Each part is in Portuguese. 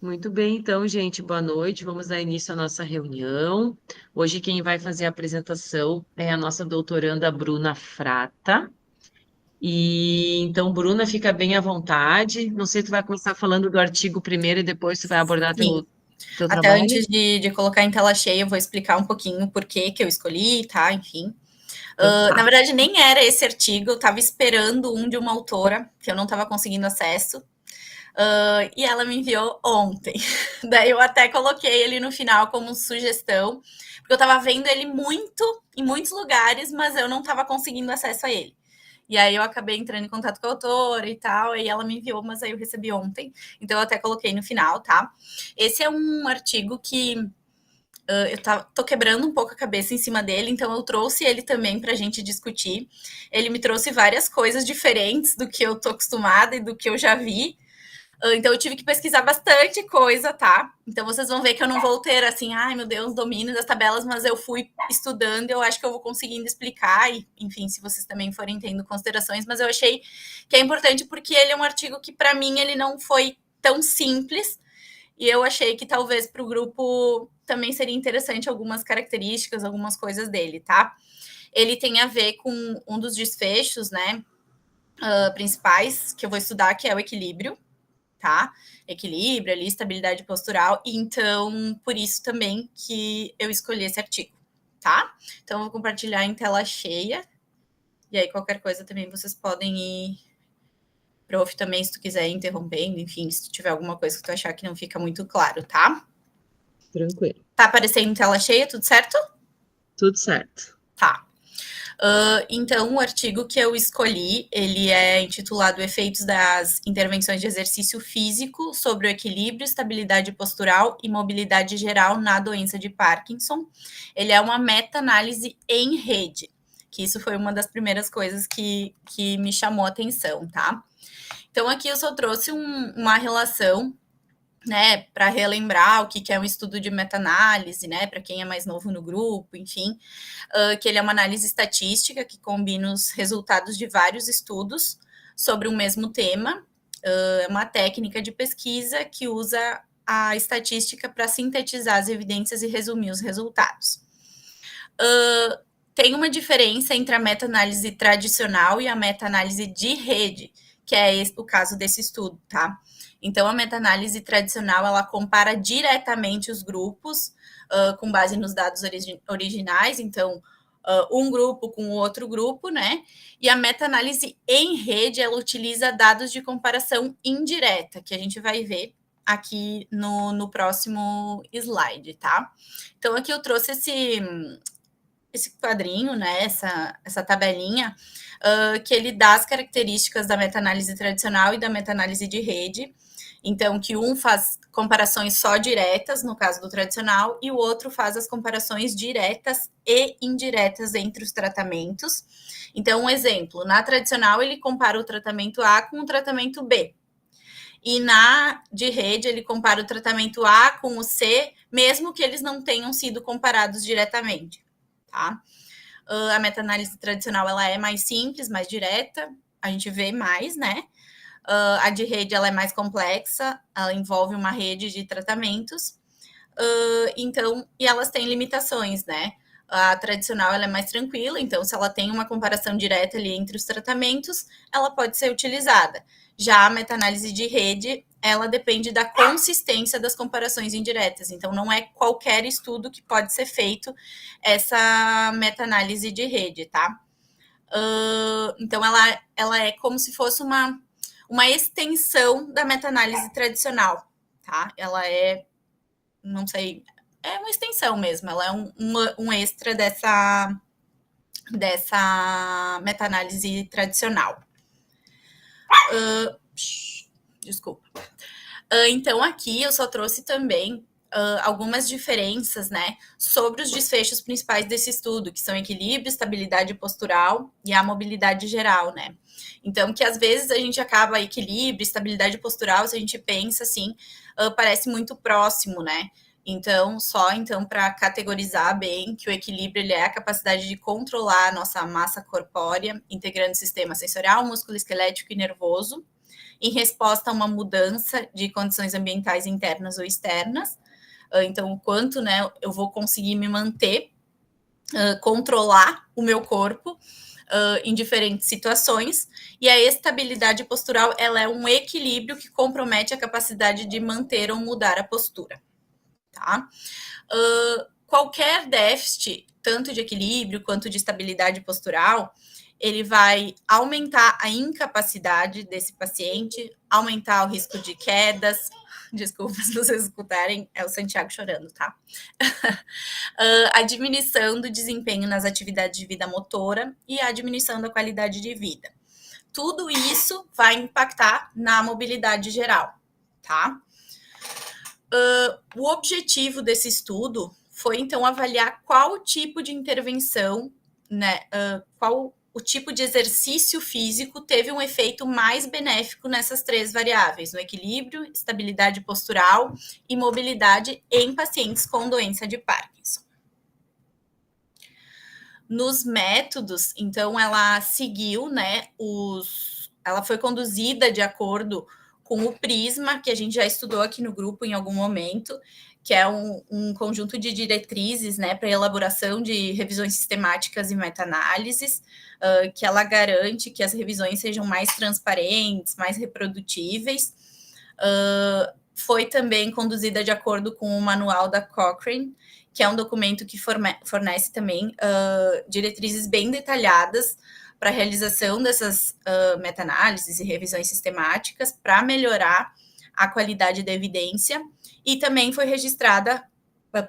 Muito bem, então, gente, boa noite. Vamos dar início à nossa reunião. Hoje quem vai fazer a apresentação é a nossa doutoranda Bruna Frata. E então, Bruna, fica bem à vontade. Não sei se tu vai começar falando do artigo primeiro e depois tu vai abordar Sim, teu até trabalho. antes de colocar em tela cheia, eu vou explicar um pouquinho por que eu escolhi, tá? Enfim. Então, Na tá. verdade, nem era esse artigo, eu estava esperando um de uma autora, que eu não estava conseguindo acesso, e ela me enviou ontem. Daí eu até coloquei ele no final como sugestão, porque eu estava vendo ele muito em muitos lugares, mas eu não estava conseguindo acesso a ele. E aí eu acabei entrando em contato com a autora e tal, aí ela me enviou, mas aí eu recebi ontem, então eu até coloquei no final, tá? Esse é um artigo que tô quebrando um pouco a cabeça em cima dele, então eu trouxe ele também para a gente discutir. Ele me trouxe várias coisas diferentes do que eu tô acostumada e do que eu já vi. Então eu tive que pesquisar bastante coisa, tá? Então vocês vão ver que eu não vou ter assim, ai meu Deus, domínio das tabelas, mas eu fui estudando, eu acho que eu vou conseguindo explicar, e enfim, se vocês também forem tendo considerações, mas eu achei que é importante porque ele é um artigo que para mim ele não foi tão simples, e eu achei que talvez para o grupo também seria interessante algumas características, algumas coisas dele, tá? Ele tem a ver com um dos desfechos, né, principais que eu vou estudar, que é o equilíbrio, tá? Equilíbrio ali, estabilidade postural. Então, por isso também que eu escolhi esse artigo, tá? Então, eu vou compartilhar em tela cheia. E aí, qualquer coisa também vocês podem ir prof também, se tu quiser ir interrompendo, enfim, se tu tiver alguma coisa que tu achar que não fica muito claro, tá? Tranquilo. Tá aparecendo em tela cheia, tudo certo? Tudo certo. Tá. Então, o artigo que eu escolhi, ele é intitulado Efeitos das intervenções de exercício físico sobre o equilíbrio, estabilidade postural e mobilidade geral na doença de Parkinson. Ele é uma meta-análise em rede, que isso foi uma das primeiras coisas que me chamou a atenção, tá? Então, aqui eu só trouxe uma relação, né, para relembrar o que é um estudo de meta-análise, né, para quem é mais novo no grupo, enfim, que ele é uma análise estatística que combina os resultados de vários estudos sobre o mesmo tema. É uma técnica de pesquisa que usa a estatística para sintetizar as evidências e resumir os resultados. Tem uma diferença entre a meta-análise tradicional e a meta-análise de rede, que é o caso desse estudo, tá? Então, a meta-análise tradicional, ela compara diretamente os grupos com base nos dados originais, então, um grupo com o outro grupo, né? E a meta-análise em rede, ela utiliza dados de comparação indireta, que a gente vai ver aqui no próximo slide, tá? Então, aqui eu trouxe esse quadrinho, né, essa tabelinha, que ele dá as características da meta-análise tradicional e da meta-análise de rede. Então, que um faz comparações só diretas, no caso do tradicional, e o outro faz as comparações diretas e indiretas entre os tratamentos. Então, um exemplo, na tradicional, ele compara o tratamento A com o tratamento B. E na de rede, ele compara o tratamento A com o C, mesmo que eles não tenham sido comparados diretamente, tá? A meta-análise tradicional, ela é mais simples, mais direta, a gente vê mais, né? A de rede, ela é mais complexa, ela envolve uma rede de tratamentos, então, e elas têm limitações, né? A tradicional, ela é mais tranquila, então, se ela tem uma comparação direta ali entre os tratamentos, ela pode ser utilizada. Já a meta-análise de rede, ela depende da consistência das comparações indiretas. Então, não é qualquer estudo que pode ser feito essa meta-análise de rede, tá? Então, ela é como se fosse uma extensão da meta-análise tradicional, tá? Ela é, não sei, é uma extensão mesmo, ela é um extra dessa meta-análise tradicional. Uh, Desculpa. Então, aqui eu só trouxe também algumas diferenças, né, sobre os desfechos principais desse estudo, que são equilíbrio, estabilidade postural e a mobilidade geral, né. Então, que às vezes a gente acaba equilíbrio, estabilidade postural, se a gente pensa assim, parece muito próximo, né. Então, para categorizar bem, que o equilíbrio ele é a capacidade de controlar a nossa massa corpórea, integrando o sistema sensorial, músculo esquelético e nervoso, em resposta a uma mudança de condições ambientais internas ou externas. Então, o quanto, né, eu vou conseguir me manter, controlar o meu corpo em diferentes situações. E a estabilidade postural, ela é um equilíbrio que compromete a capacidade de manter ou mudar a postura. Tá? Qualquer déficit, tanto de equilíbrio quanto de estabilidade postural, ele vai aumentar a incapacidade desse paciente, aumentar o risco de quedas. Desculpa se vocês escutarem, é o Santiago chorando, tá? A diminuição do desempenho nas atividades de vida motora e a diminuição da qualidade de vida. Tudo isso vai impactar na mobilidade geral, tá? O objetivo desse estudo foi, então, avaliar qual tipo de intervenção, né, qual o tipo de exercício físico teve um efeito mais benéfico nessas 3 variáveis, no equilíbrio, estabilidade postural e mobilidade em pacientes com doença de Parkinson. Nos métodos, então, ela seguiu, né, ela foi conduzida de acordo com o PRISMA, que a gente já estudou aqui no grupo em algum momento, que é um conjunto de diretrizes, né, para elaboração de revisões sistemáticas e meta-análises, que ela garante que as revisões sejam mais transparentes, mais reprodutíveis. Foi também conduzida de acordo com o manual da Cochrane, que é um documento que fornece também diretrizes bem detalhadas para a realização dessas meta-análises e revisões sistemáticas para melhorar a qualidade da evidência, e também foi registrada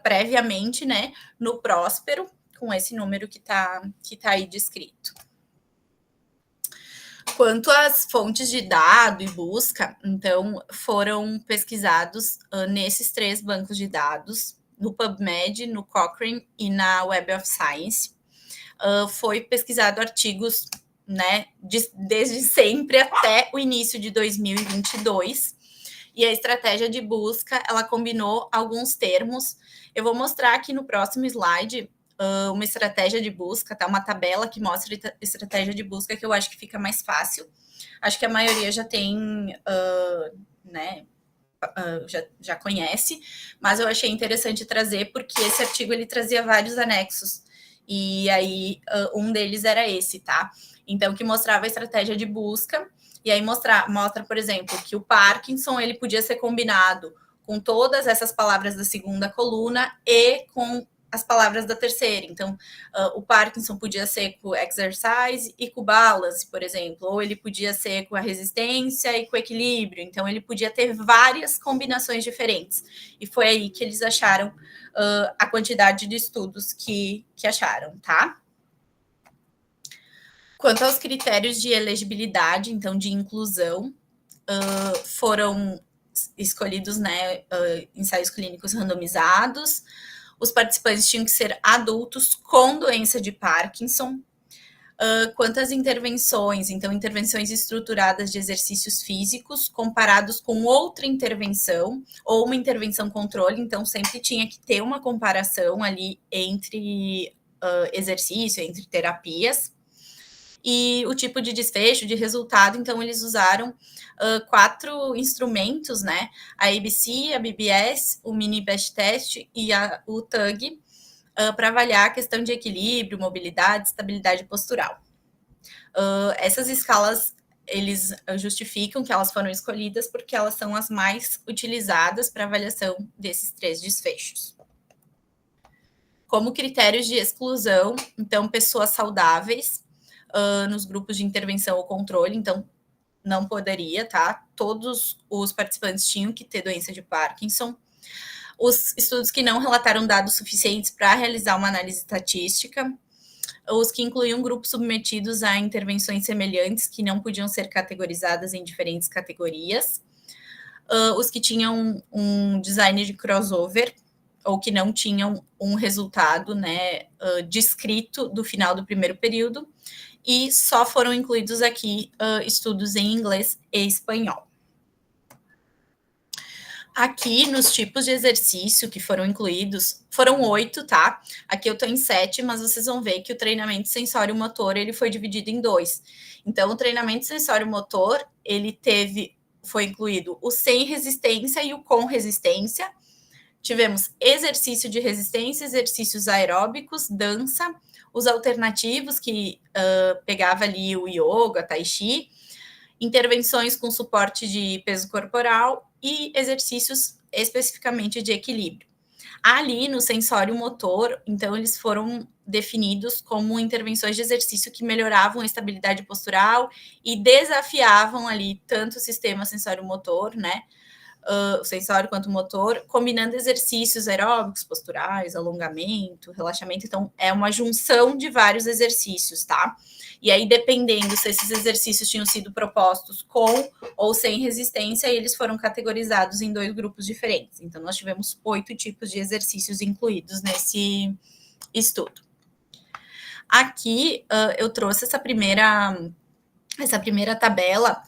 previamente, né, no Próspero, com esse número que tá aí descrito. Quanto às fontes de dado e busca, então, foram pesquisados nesses 3 bancos de dados, no PubMed, no Cochrane e na Web of Science. Foi pesquisado artigos, né, desde sempre até o início de 2022, e a estratégia de busca, ela combinou alguns termos. Eu vou mostrar aqui no próximo slide uma estratégia de busca, tá? Uma tabela que mostra estratégia de busca, que eu acho que fica mais fácil. Acho que a maioria já tem, né, já conhece, mas eu achei interessante trazer, porque esse artigo ele trazia vários anexos, e aí um deles era esse, tá? Então, que mostrava a estratégia de busca, e aí mostra, por exemplo, que o Parkinson ele podia ser combinado com todas essas palavras da segunda coluna e com as palavras da terceira. Então, o Parkinson podia ser com exercise e com balance, por exemplo, ou ele podia ser com a resistência e com o equilíbrio. Então, ele podia ter várias combinações diferentes. E foi aí que eles acharam a quantidade de estudos que acharam, tá? Quanto aos critérios de elegibilidade, então, de inclusão, foram escolhidos, né, ensaios clínicos randomizados. Os participantes tinham que ser adultos com doença de Parkinson. Quanto às intervenções, então, intervenções estruturadas de exercícios físicos comparados com outra intervenção, ou uma intervenção controle, então sempre tinha que ter uma comparação ali entre exercício, entre terapias. E o tipo de desfecho, de resultado, então eles usaram 4 instrumentos, né? A ABC, a BBS, o Mini Best Test e o TUG, para avaliar a questão de equilíbrio, mobilidade, estabilidade postural. Essas escalas, eles justificam que elas foram escolhidas porque elas são as mais utilizadas para avaliação desses 3 desfechos. Como critérios de exclusão, então, pessoas saudáveis, nos grupos de intervenção ou controle, então não poderia, tá? Todos os participantes tinham que ter doença de Parkinson. Os estudos que não relataram dados suficientes para realizar uma análise estatística, os que incluíam grupos submetidos a intervenções semelhantes que não podiam ser categorizadas em diferentes categorias, os que tinham um design de crossover, ou que não tinham um resultado, né, descrito do final do primeiro período, e só foram incluídos aqui estudos em inglês e espanhol. Aqui, nos tipos de exercício que foram incluídos, foram 8, tá? Aqui eu tô em 7, mas vocês vão ver que o treinamento sensório-motor, ele foi dividido em 2. Então, o treinamento sensório-motor, ele teve foi incluído o sem resistência e o com resistência. Tivemos exercício de resistência, exercícios aeróbicos, dança, os alternativos, que pegava ali o yoga, tai chi, intervenções com suporte de peso corporal e exercícios especificamente de equilíbrio. Ali no sensório motor, então eles foram definidos como intervenções de exercício que melhoravam a estabilidade postural e desafiavam ali tanto o sistema sensório motor, né, o sensório quanto o motor, combinando exercícios aeróbicos, posturais, alongamento, relaxamento. Então, é uma junção de vários exercícios, tá? E aí, dependendo se esses exercícios tinham sido propostos com ou sem resistência, eles foram categorizados em 2 grupos diferentes. Então, nós tivemos 8 tipos de exercícios incluídos nesse estudo. Aqui, eu trouxe essa primeira tabela,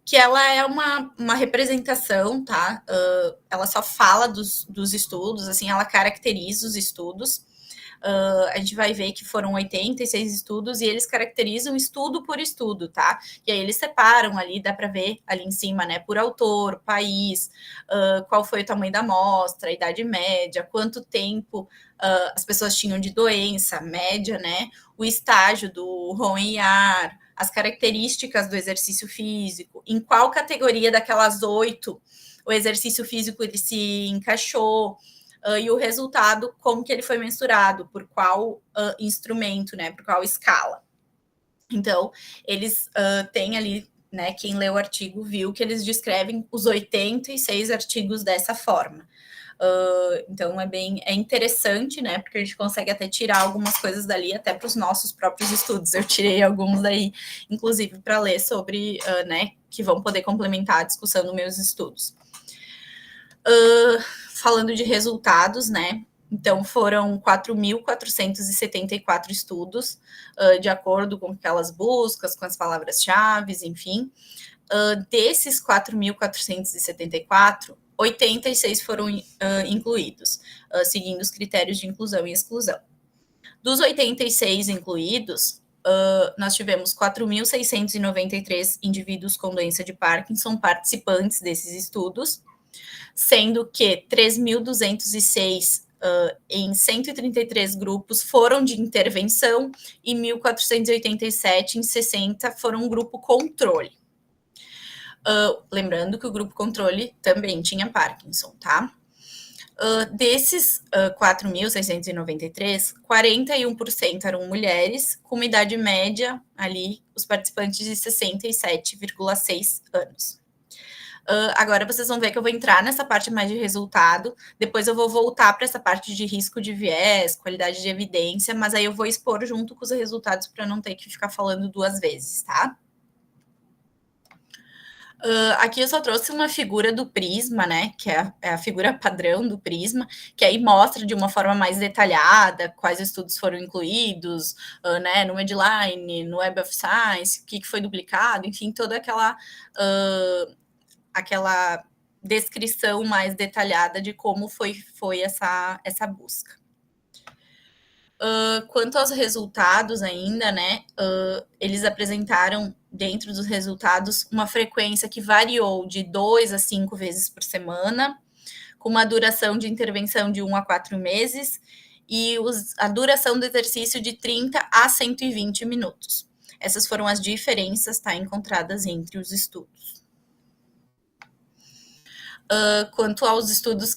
que ela é uma representação, tá? Ela só fala dos estudos, assim, ela caracteriza os estudos. A gente vai ver que foram 86 estudos e eles caracterizam estudo por estudo, tá? E aí eles separam ali, dá para ver ali em cima, né? Por autor, país, qual foi o tamanho da amostra, a idade média, quanto tempo as pessoas tinham de doença, média, né? O estágio do Rouen-Yar, as características do exercício físico, em qual categoria daquelas 8 o exercício físico ele se encaixou, e o resultado, como que ele foi mensurado, por qual instrumento, né, por qual escala. Então, eles têm ali, né, quem leu o artigo viu que eles descrevem os 86 artigos dessa forma. Então é interessante, né? Porque a gente consegue até tirar algumas coisas dali, até para os nossos próprios estudos. Eu tirei alguns daí, inclusive, para ler sobre, né? Que vão poder complementar a discussão nos meus estudos. Falando de resultados, né? Então, foram 4.474 estudos, de acordo com aquelas buscas, com as palavras-chave, enfim. Desses 4.474, 86 foram incluídos, seguindo os critérios de inclusão e exclusão. Dos 86 incluídos, nós tivemos 4.693 indivíduos com doença de Parkinson participantes desses estudos, sendo que 3.206 em 133 grupos foram de intervenção e 1.487 em 60 foram um grupo controle. Lembrando que o grupo controle também tinha Parkinson, tá? Desses 4.693, 41% eram mulheres, com uma idade média ali, os participantes de 67,6 anos. Agora vocês vão ver que eu vou entrar nessa parte mais de resultado, depois eu vou voltar para essa parte de risco de viés, qualidade de evidência, mas aí eu vou expor junto com os resultados para não ter que ficar falando 2 vezes, tá? Aqui eu só trouxe uma figura do prisma, né, que é a figura padrão do prisma, que aí mostra de uma forma mais detalhada quais estudos foram incluídos, né, no Medline, no Web of Science, o que foi duplicado, enfim, toda aquela descrição mais detalhada de como foi essa busca. Quanto aos resultados ainda, né, eles apresentaram dentro dos resultados uma frequência que variou de 2 a 5 vezes por semana, com uma duração de intervenção de 1 a 4 meses e a duração do exercício de 30 a 120 minutos. Essas foram as diferenças, tá, encontradas entre os estudos. Quanto aos estudos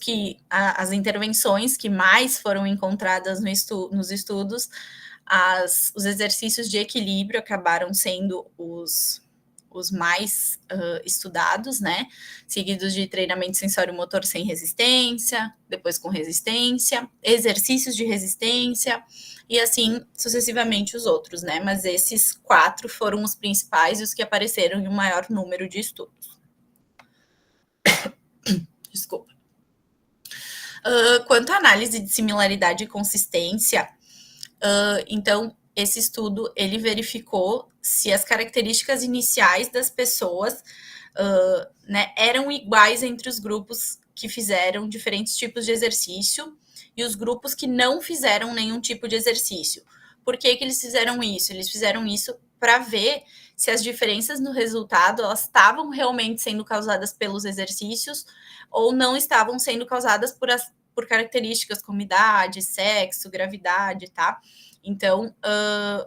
as intervenções que mais foram encontradas nos estudos, os exercícios de equilíbrio acabaram sendo os mais estudados, né? Seguidos de treinamento sensório-motor sem resistência, depois com resistência, exercícios de resistência, e assim sucessivamente os outros, né? Mas esses 4 foram os principais e os que apareceram em um maior número de estudos. Desculpa. Quanto à análise de similaridade e consistência, então, esse estudo, ele verificou se as características iniciais das pessoas, né, eram iguais entre os grupos que fizeram diferentes tipos de exercício e os grupos que não fizeram nenhum tipo de exercício. Por que eles fizeram isso? Eles fizeram isso para ver se as diferenças no resultado elas estavam realmente sendo causadas pelos exercícios ou não estavam sendo causadas por características como idade, sexo, gravidade, tá? Então,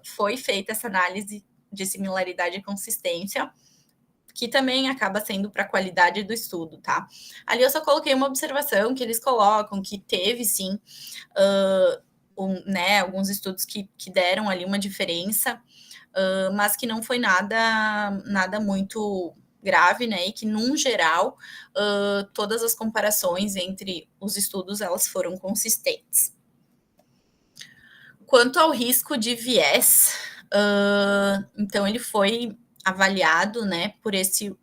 foi feita essa análise de similaridade e consistência, que também acaba sendo para a qualidade do estudo, tá? Ali eu só coloquei uma observação que eles colocam, que teve, sim, alguns estudos que deram ali uma diferença, mas que não foi nada muito grave, né? E que, num geral, todas as comparações entre os estudos, elas foram consistentes. Quanto ao risco de viés, então ele foi avaliado, né, por esse,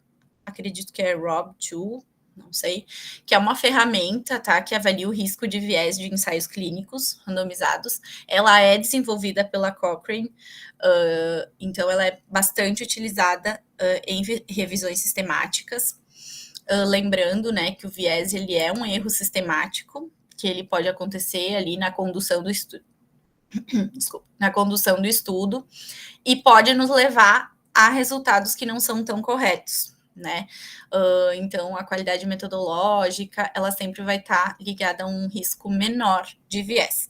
acredito que é Rob2, não sei, que é uma ferramenta, tá, que avalia o risco de viés de ensaios clínicos randomizados. Ela é desenvolvida pela Cochrane, então ela é bastante utilizada em revisões sistemáticas. Lembrando, né, que o viés ele é um erro sistemático, que ele pode acontecer ali na condução do estudo. Desculpa, na condução do estudo, e pode nos levar a resultados que não são tão corretos, né? Então, a qualidade metodológica, ela sempre vai estar ligada a um risco menor de viés.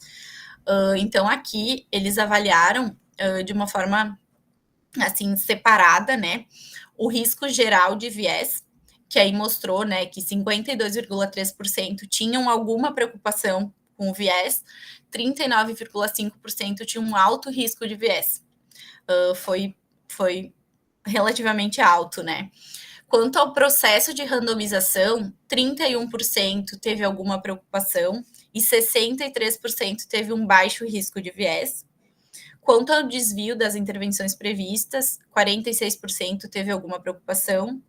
Então, aqui, eles avaliaram de uma forma, assim, separada, né? O risco geral de viés, que aí mostrou, né, que 52,3% tinham alguma preocupação com o viés, 39,5% tinham um alto risco de viés. Foi relativamente alto, né? Quanto ao processo de randomização, 31% teve alguma preocupação e 63% teve um baixo risco de viés. Quanto ao desvio das intervenções previstas, 46% teve alguma preocupação.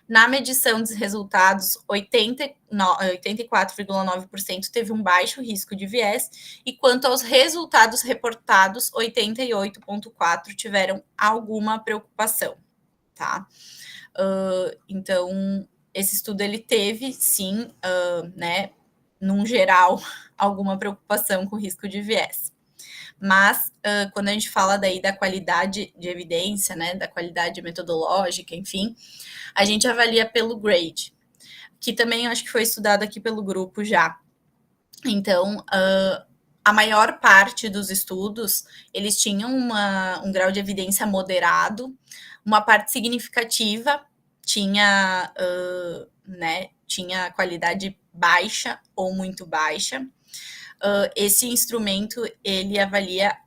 Na medição dos resultados, 84,9% teve um baixo risco de viés, e quanto aos resultados reportados, 88,4% tiveram alguma preocupação, tá? Então, esse estudo, ele teve, sim, né, num geral, alguma preocupação com o risco de viés. Mas, quando a gente fala daí da qualidade de evidência, né, da qualidade metodológica, enfim, a gente avalia pelo grade, que também acho que foi estudado aqui pelo grupo já. Então, a maior parte dos estudos, eles tinham um grau de evidência moderado, uma parte significativa tinha, né, tinha qualidade baixa ou muito baixa. Esse instrumento, ele avalia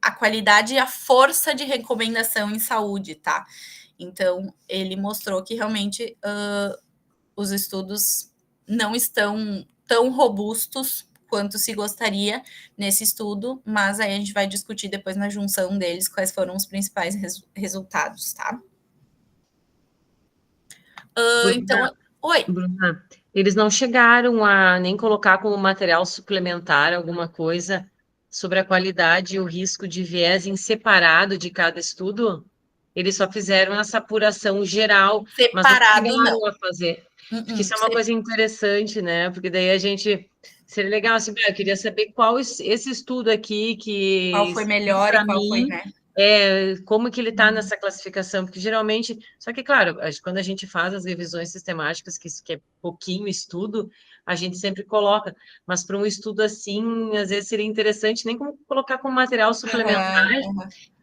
a qualidade e a força de recomendação em saúde, tá? Então, ele mostrou que realmente os estudos não estão tão robustos quanto se gostaria nesse estudo, mas aí a gente vai discutir depois na junção deles quais foram os principais resultados, tá? Então, oi. Bruna, eles não chegaram a nem colocar como material suplementar alguma coisa sobre a qualidade e o risco de viés em separado de cada estudo? Eles só fizeram essa apuração geral, mas não Separado, não. chegaram a fazer. Porque isso é uma coisa interessante, né? Porque daí a gente. Seria legal, assim, eu queria saber qual esse estudo aqui Qual foi que melhor e para qual foi, mim, né? como que ele está nessa classificação, porque geralmente, só que claro, quando a gente faz as revisões sistemáticas, que é pouquinho estudo, a gente sempre coloca, mas para um estudo assim, às vezes seria interessante nem como colocar como material suplementar,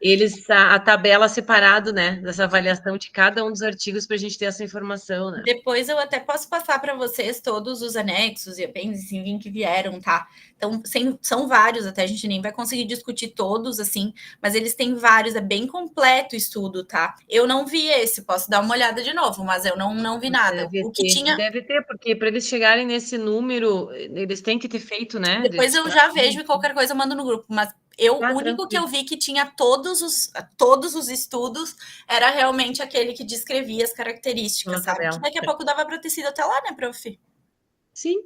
eles a tabela separado, né, dessa avaliação de cada um dos artigos para a gente ter essa informação, né? Depois eu até posso passar para vocês todos os anexos e apêndices, enfim, que vieram, tá? Então, são vários, até a gente nem vai conseguir discutir todos, assim, mas eles têm vários, é bem completo o estudo, tá? Eu não vi esse, posso dar uma olhada de novo, mas eu não vi nada. O que tinha... Deve ter, porque para eles chegarem nesse número, eles têm que ter feito, né? Depois eu já vejo e qualquer coisa eu mando no grupo, mas o único que eu vi que tinha todos os estudos era realmente aquele que descrevia as características, sabe? Que daqui a pouco dava para ter sido até lá, né, prof? Sim,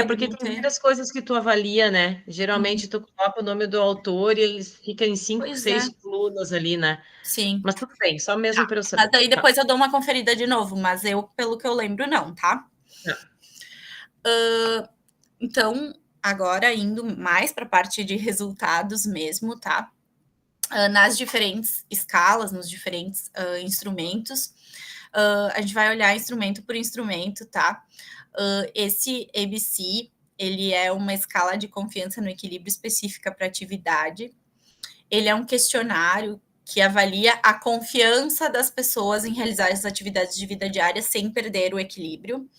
porque tem várias coisas que tu avalia, né? Geralmente tu coloca o nome do autor e ele fica em 5, 6 colunas ali, né? Sim. Mas tudo bem, só mesmo Tá. para eu saber. Mas aí depois eu dou uma conferida de novo, mas eu, pelo que eu lembro, não, tá? Então, agora indo mais para a parte de resultados mesmo, tá? nas diferentes escalas, nos diferentes instrumentos. A gente vai olhar instrumento por instrumento, tá? Esse ABC, ele é uma escala de confiança no equilíbrio específica para atividade. Ele é um questionário que avalia a confiança das pessoas em realizar as atividades de vida diária sem perder o equilíbrio.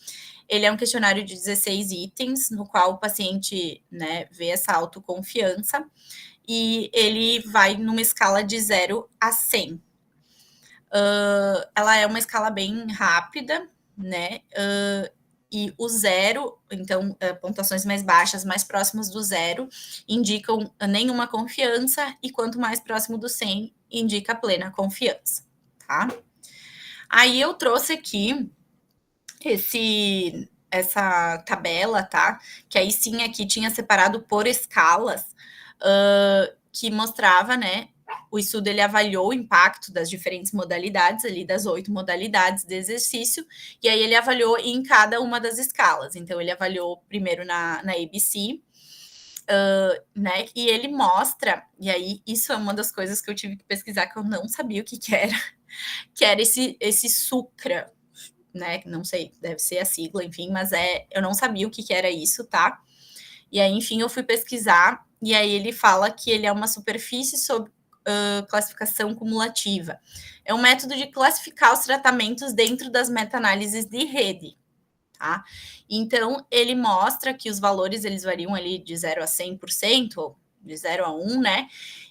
Ele é um questionário de 16 itens, no qual o paciente, né, vê essa autoconfiança, e ele vai numa escala de 0 a 100. Ela é uma escala bem rápida, né? E o 0, então, pontuações mais baixas, mais próximas do 0, indicam nenhuma confiança, e quanto mais próximo do 100, indica plena confiança, tá? Aí eu trouxe aqui essa tabela, tá? Que aí sim aqui tinha separado por escalas, que mostrava, né? O estudo ele avaliou o impacto das diferentes modalidades ali, das 8 modalidades de exercício, e aí ele avaliou em cada uma das escalas. Então, ele avaliou primeiro na ABC, né? E ele mostra, e aí isso é uma das coisas que eu tive que pesquisar, que eu não sabia o que era, que era esse SUCRA, né? Não sei, deve ser a sigla, enfim, mas eu não sabia o que era isso, tá? E aí, enfim, eu fui pesquisar, e aí ele fala que ele é uma superfície sob classificação cumulativa. É um método de classificar os tratamentos dentro das meta-análises de rede, tá? Então, ele mostra que os valores, eles variam ali de 0 a 100%, ou de 0 a 1, né?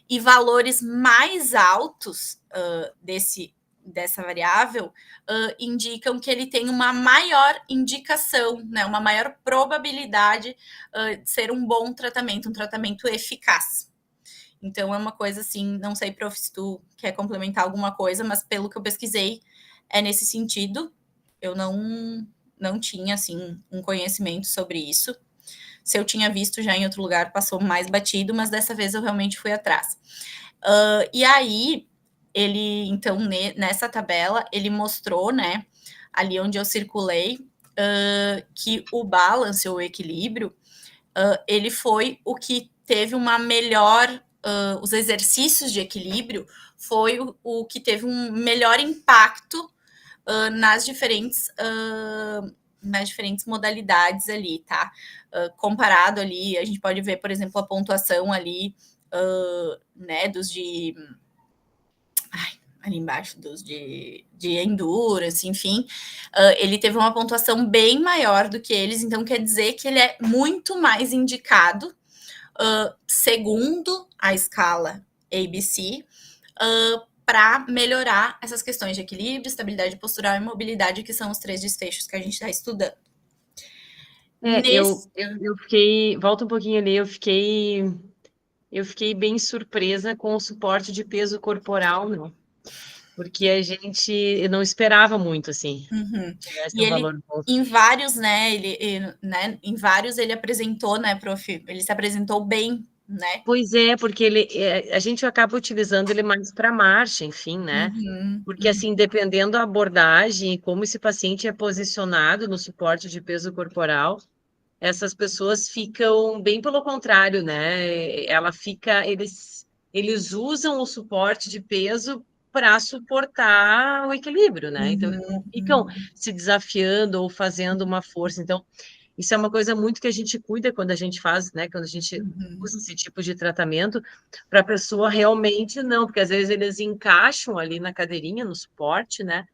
E valores mais altos dessa variável indicam que ele tem uma maior indicação, né, uma maior probabilidade de ser um bom tratamento, um tratamento eficaz. Então, é uma coisa assim, não sei, prof, se tu quer complementar alguma coisa, mas pelo que eu pesquisei, é nesse sentido. Eu não tinha, assim, um conhecimento sobre isso. Se eu tinha visto já em outro lugar, passou mais batido, mas dessa vez eu realmente fui atrás. E aí, ele, então, nessa tabela, ele mostrou, né, ali onde eu circulei, que o balance, ou o equilíbrio, ele foi o que teve uma melhor, os exercícios de equilíbrio foi o que teve um melhor impacto nas diferentes modalidades ali, tá? Comparado ali, a gente pode ver, por exemplo, a pontuação ali, né, dos de... ali embaixo, dos de endurance, enfim, ele teve uma pontuação bem maior do que eles, então quer dizer que ele é muito mais indicado, segundo a escala ABC, para melhorar essas questões de equilíbrio, estabilidade postural e mobilidade, que são os 3 desfechos que a gente está estudando. Eu fiquei, volta um pouquinho ali, eu fiquei bem surpresa com o suporte de peso corporal, não, porque a gente não esperava muito, assim, tivesse E um ele, valor bom. em vários, né, em vários ele apresentou, né, prof, ele se apresentou bem, né? Pois é, porque a gente acaba utilizando ele mais para marcha, enfim, né? Porque, assim, dependendo da abordagem e como esse paciente é posicionado no suporte de peso corporal, essas pessoas ficam bem pelo contrário, né? Eles usam o suporte de peso para suportar o equilíbrio, né? Então, eles não ficam se desafiando ou fazendo uma força. Então, isso é uma coisa muito que a gente cuida quando a gente faz, né? Quando a gente usa esse tipo de tratamento, para a pessoa realmente não, porque às vezes eles encaixam ali na cadeirinha, no suporte, né?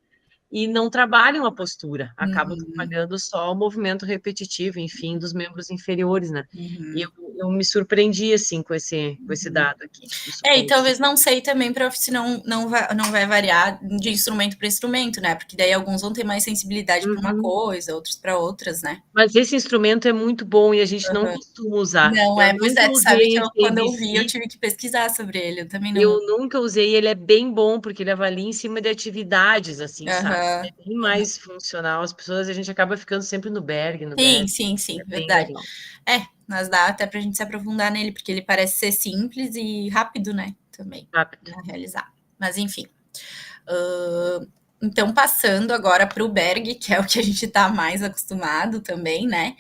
E não trabalham a postura, acabam trabalhando só o movimento repetitivo, enfim, dos membros inferiores, né? E eu me surpreendi, assim, com esse dado aqui, do E suporte. talvez não sei também, prof, se não vai variar de instrumento para instrumento, né? Porque daí alguns vão ter mais sensibilidade para uma Uhum. coisa, outros para outras, né? Mas esse instrumento é muito bom e a gente não costuma usar. Não, Eu pois nunca é, tu sabe usei que esse quando eu vi, eu ABC, tive que pesquisar sobre ele, eu também não. eu nunca usei, ele é bem bom, porque ele avalia em cima de atividades, assim, sabe? É bem mais funcional. As pessoas, a gente acaba ficando sempre no Berg, no Sim, Berg. sim, sim, É bem verdade. legal. Mas dá até pra gente se aprofundar nele, porque ele parece ser simples e rápido, né? Também, Rápido. a realizar. Mas enfim. Então, passando agora para o Berg, que é o que a gente está mais acostumado também, né?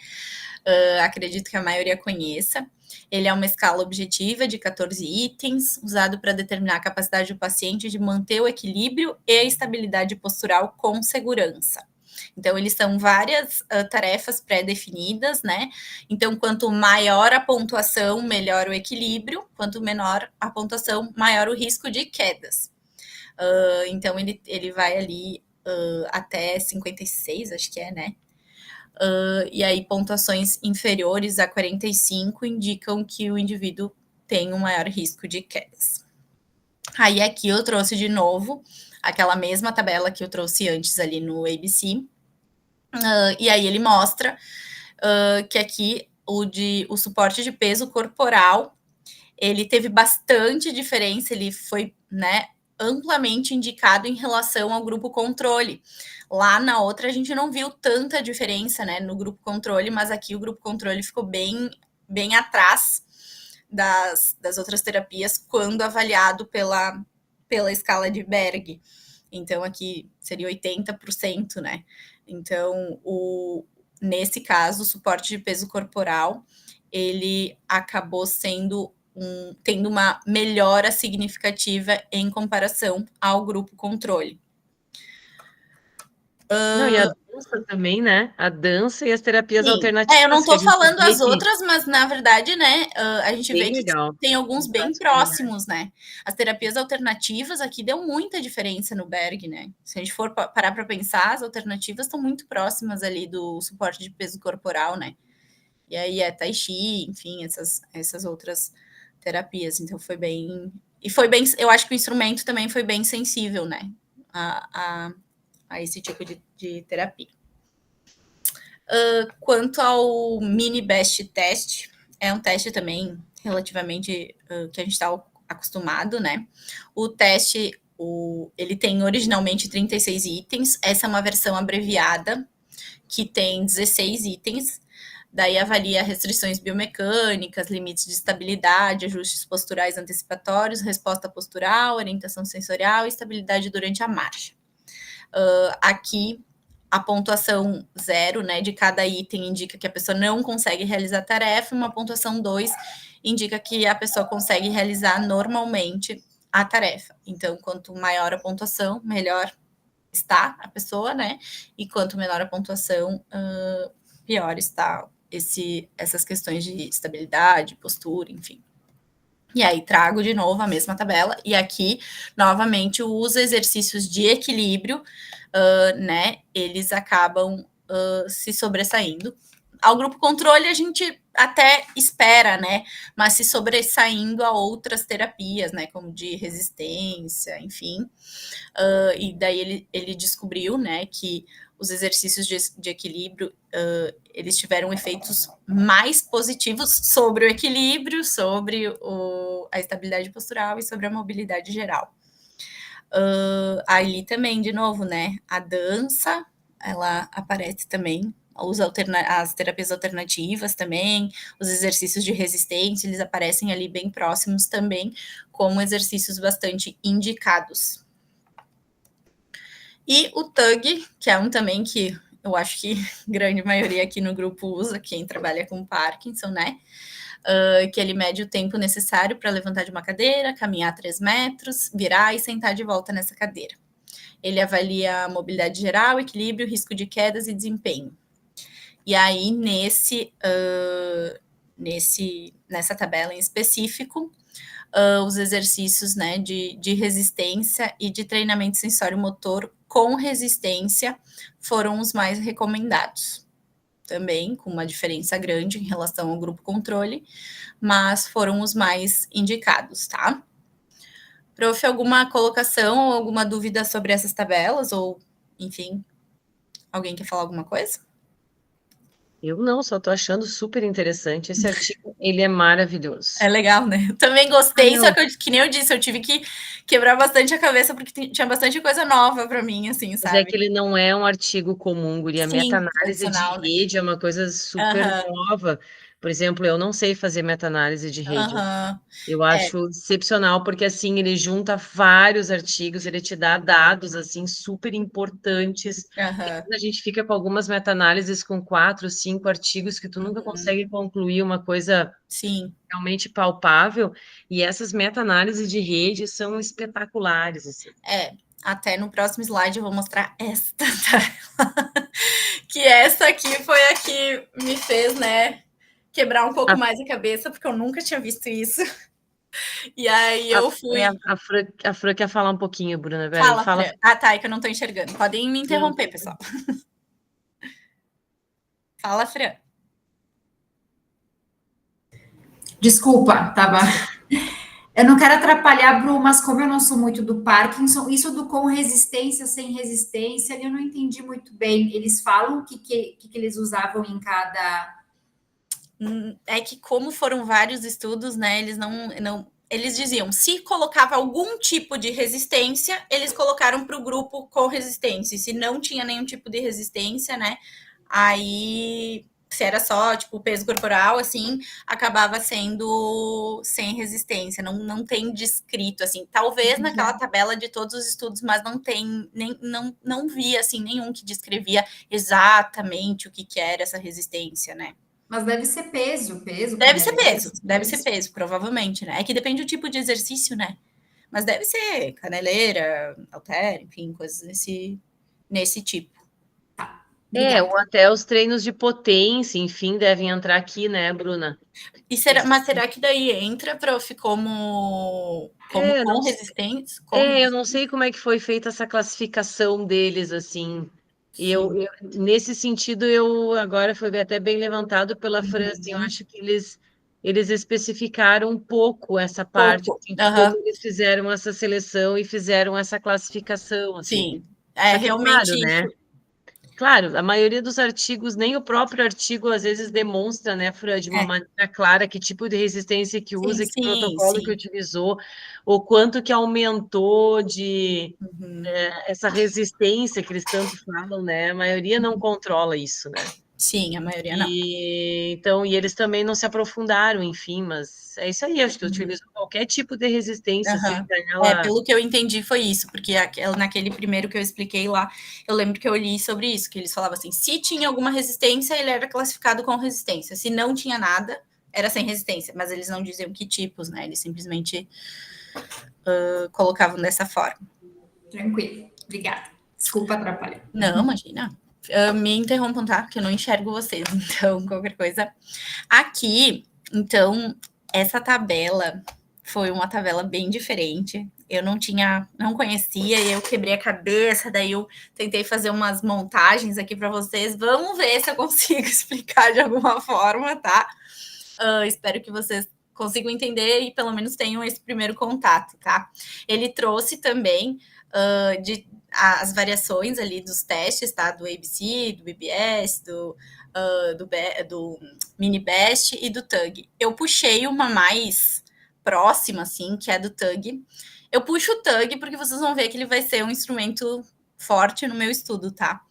Acredito que a maioria conheça. Ele é uma escala objetiva de 14 itens, usado para determinar a capacidade do paciente de manter o equilíbrio e a estabilidade postural com segurança. Então, eles são várias tarefas pré-definidas, né? Então, quanto maior a pontuação, melhor o equilíbrio, quanto menor a pontuação, maior o risco de quedas. Então, ele vai ali até 56, acho que é, né? E aí, pontuações inferiores a 45 indicam que o indivíduo tem um maior risco de quedas. Aí, aqui eu trouxe de novo aquela mesma tabela que eu trouxe antes ali no ABC. E aí, ele mostra que aqui o suporte de peso corporal ele teve bastante diferença, ele foi, né, amplamente indicado em relação ao grupo controle. Lá na outra a gente não viu tanta diferença, né, no grupo controle, mas aqui o grupo controle ficou bem atrás das outras terapias quando avaliado pela escala de Berg. Então aqui seria 80%, né? Então, nesse caso, o suporte de peso corporal, ele acabou tendo uma melhora significativa em comparação ao grupo controle. Não, e a dança também, né? A dança e as terapias Sim. alternativas Eu não que a estou gente falando vê as que outras, mas na verdade, né, a gente vê bem que legal. tem alguns bem Sensacional. próximos, né? As terapias alternativas aqui deu muita diferença no Berg, né? Se a gente for parar para pensar, as alternativas estão muito próximas ali do suporte de peso corporal, né? E aí é Tai Chi, enfim, essas outras terapias. Então foi bem. E foi bem. Eu acho que o instrumento também foi bem sensível, né? A esse tipo de terapia. Quanto ao mini best test, é um teste também relativamente que a gente está acostumado, né? O teste, ele tem originalmente 36 itens, essa é uma versão abreviada, que tem 16 itens, daí avalia restrições biomecânicas, limites de estabilidade, ajustes posturais antecipatórios, resposta postural, orientação sensorial e estabilidade durante a marcha. Aqui a pontuação 0, né, de cada item indica que a pessoa não consegue realizar a tarefa, uma pontuação 2 indica que a pessoa consegue realizar normalmente a tarefa. Então, quanto maior a pontuação, melhor está a pessoa, né? E quanto menor a pontuação, pior está essas questões de estabilidade, postura, enfim. E aí trago de novo a mesma tabela, e aqui, novamente, os exercícios de equilíbrio, né, eles acabam se sobressaindo. Ao grupo controle a gente até espera, né, mas se sobressaindo a outras terapias, né, como de resistência, enfim. E daí ele descobriu, né, que os exercícios de equilíbrio, eles tiveram efeitos mais positivos sobre o equilíbrio, sobre a estabilidade postural e sobre a mobilidade geral. Ali também, de novo, né, a dança, ela aparece também, as terapias alternativas também, os exercícios de resistência, eles aparecem ali bem próximos também, como exercícios bastante indicados. E o TUG, que é um também que eu acho que grande maioria aqui no grupo usa, quem trabalha com Parkinson, né? Que ele mede o tempo necessário para levantar de uma cadeira, caminhar 3 metros, virar e sentar de volta nessa cadeira. Ele avalia a mobilidade geral, equilíbrio, risco de quedas e desempenho. E aí, nessa tabela em específico, os exercícios, né, de resistência e de treinamento sensório-motor com resistência foram os mais recomendados. Também com uma diferença grande em relação ao grupo controle, mas foram os mais indicados, tá? Prof, alguma colocação ou alguma dúvida sobre essas tabelas? Ou, enfim, alguém quer falar alguma coisa? Eu não, só tô achando super interessante. Esse artigo, ele é maravilhoso. É legal, né? Eu também Ah, gostei, só não. que nem eu disse, eu tive que quebrar bastante a cabeça porque tinha bastante coisa nova para mim, assim, Mas é sabe? que ele não é um artigo comum, guria. Sim, Meta-análise de tradicional, né? rede é uma coisa super Aham. nova. Por exemplo, eu não sei fazer meta-análise de rede. Aham. Eu É, acho excepcional, porque assim, ele junta vários artigos, ele te dá dados, assim, super importantes. E às aham. vezes a gente fica com algumas meta-análises com 4, 5 artigos que tu nunca Uhum. consegue concluir uma coisa Sim. realmente palpável, e essas meta-análises de rede são espetaculares, assim. É, até no próximo slide eu vou mostrar esta tela. Que essa aqui foi a que me fez, né, quebrar um pouco A, mais a cabeça, porque eu nunca tinha visto isso. E aí a, eu é, fui. a Fran quer falar um pouquinho, Bruna, peraí, Fala, fala. Fran. Ah, tá, é que eu não tô enxergando. Podem me Não, interromper, pessoal. Fala, Fran. Desculpa, tava. Eu não quero atrapalhar, Bru, mas como eu não sou muito do Parkinson, isso do com resistência, sem resistência, eu não entendi muito bem. Eles falam o que eles usavam em cada. É que como foram vários estudos, né, eles não eles diziam, se colocava algum tipo de resistência, eles colocaram para o grupo com resistência. E se não tinha nenhum tipo de resistência, né, aí se era só tipo peso corporal, assim, acabava sendo sem resistência. Não tem descrito assim. Talvez naquela tabela de todos os estudos, mas não tem nem não vi assim nenhum que descrevia exatamente o que era essa resistência, né? Mas deve ser peso, caneleira, essas Deve ser coisas. peso, provavelmente, né? É que depende do tipo de exercício, né? Mas deve ser caneleira, halter, enfim, coisas nesse tipo. Obrigada. Ou até os treinos de potência, enfim, devem entrar aqui, né, Bruna? E mas será que daí entra, prof, como É, não, com resistência? eu não sei como é que foi feita essa classificação deles, assim. E Sim, nesse sentido, eu agora foi até bem levantado pela Fran, assim, eu uhum. acho que eles especificaram um pouco essa parte, Pouco. assim, de como Aham. eles fizeram essa seleção e fizeram essa classificação, assim. Sim. É Só que, realmente claro, né? Claro, a maioria dos artigos, nem o próprio artigo às vezes demonstra, né, Fran, de uma é. maneira clara que tipo de resistência que Sim, usa, que sim, protocolo que sim. utilizou, o quanto que aumentou de Uhum. essa resistência que eles tanto falam, né? A maioria não controla isso, né? Sim, a maioria não. E então, e eles também não se aprofundaram, enfim, mas é isso aí, acho que utilizam qualquer tipo de resistência, seja Aham. É, ela. pelo que eu entendi foi isso, porque naquele primeiro que eu expliquei lá, eu lembro que eu li sobre isso, que eles falavam assim, se tinha alguma resistência, ele era classificado com resistência, se não tinha nada, era sem resistência, mas eles não diziam que tipos, né, eles simplesmente colocavam dessa forma. Tranquilo. Obrigada. Desculpa atrapalhar. Não, imagina. Me interrompam, tá? Que eu não enxergo vocês, então qualquer coisa. Aqui, então, essa tabela foi uma tabela bem diferente. Eu não conhecia, e eu quebrei a cabeça, daí eu tentei fazer umas montagens aqui para vocês. Vamos ver se eu consigo explicar de alguma forma, tá? Espero que vocês consigam entender e pelo menos tenham esse primeiro contato, tá? Ele trouxe também as variações ali dos testes, tá? Do ABC, do BBS, do Mini Best e do TUG. Eu puxei uma mais próxima, assim, que é do TUG. Eu puxo o TUG porque vocês vão ver que ele vai ser um instrumento forte no meu estudo, tá?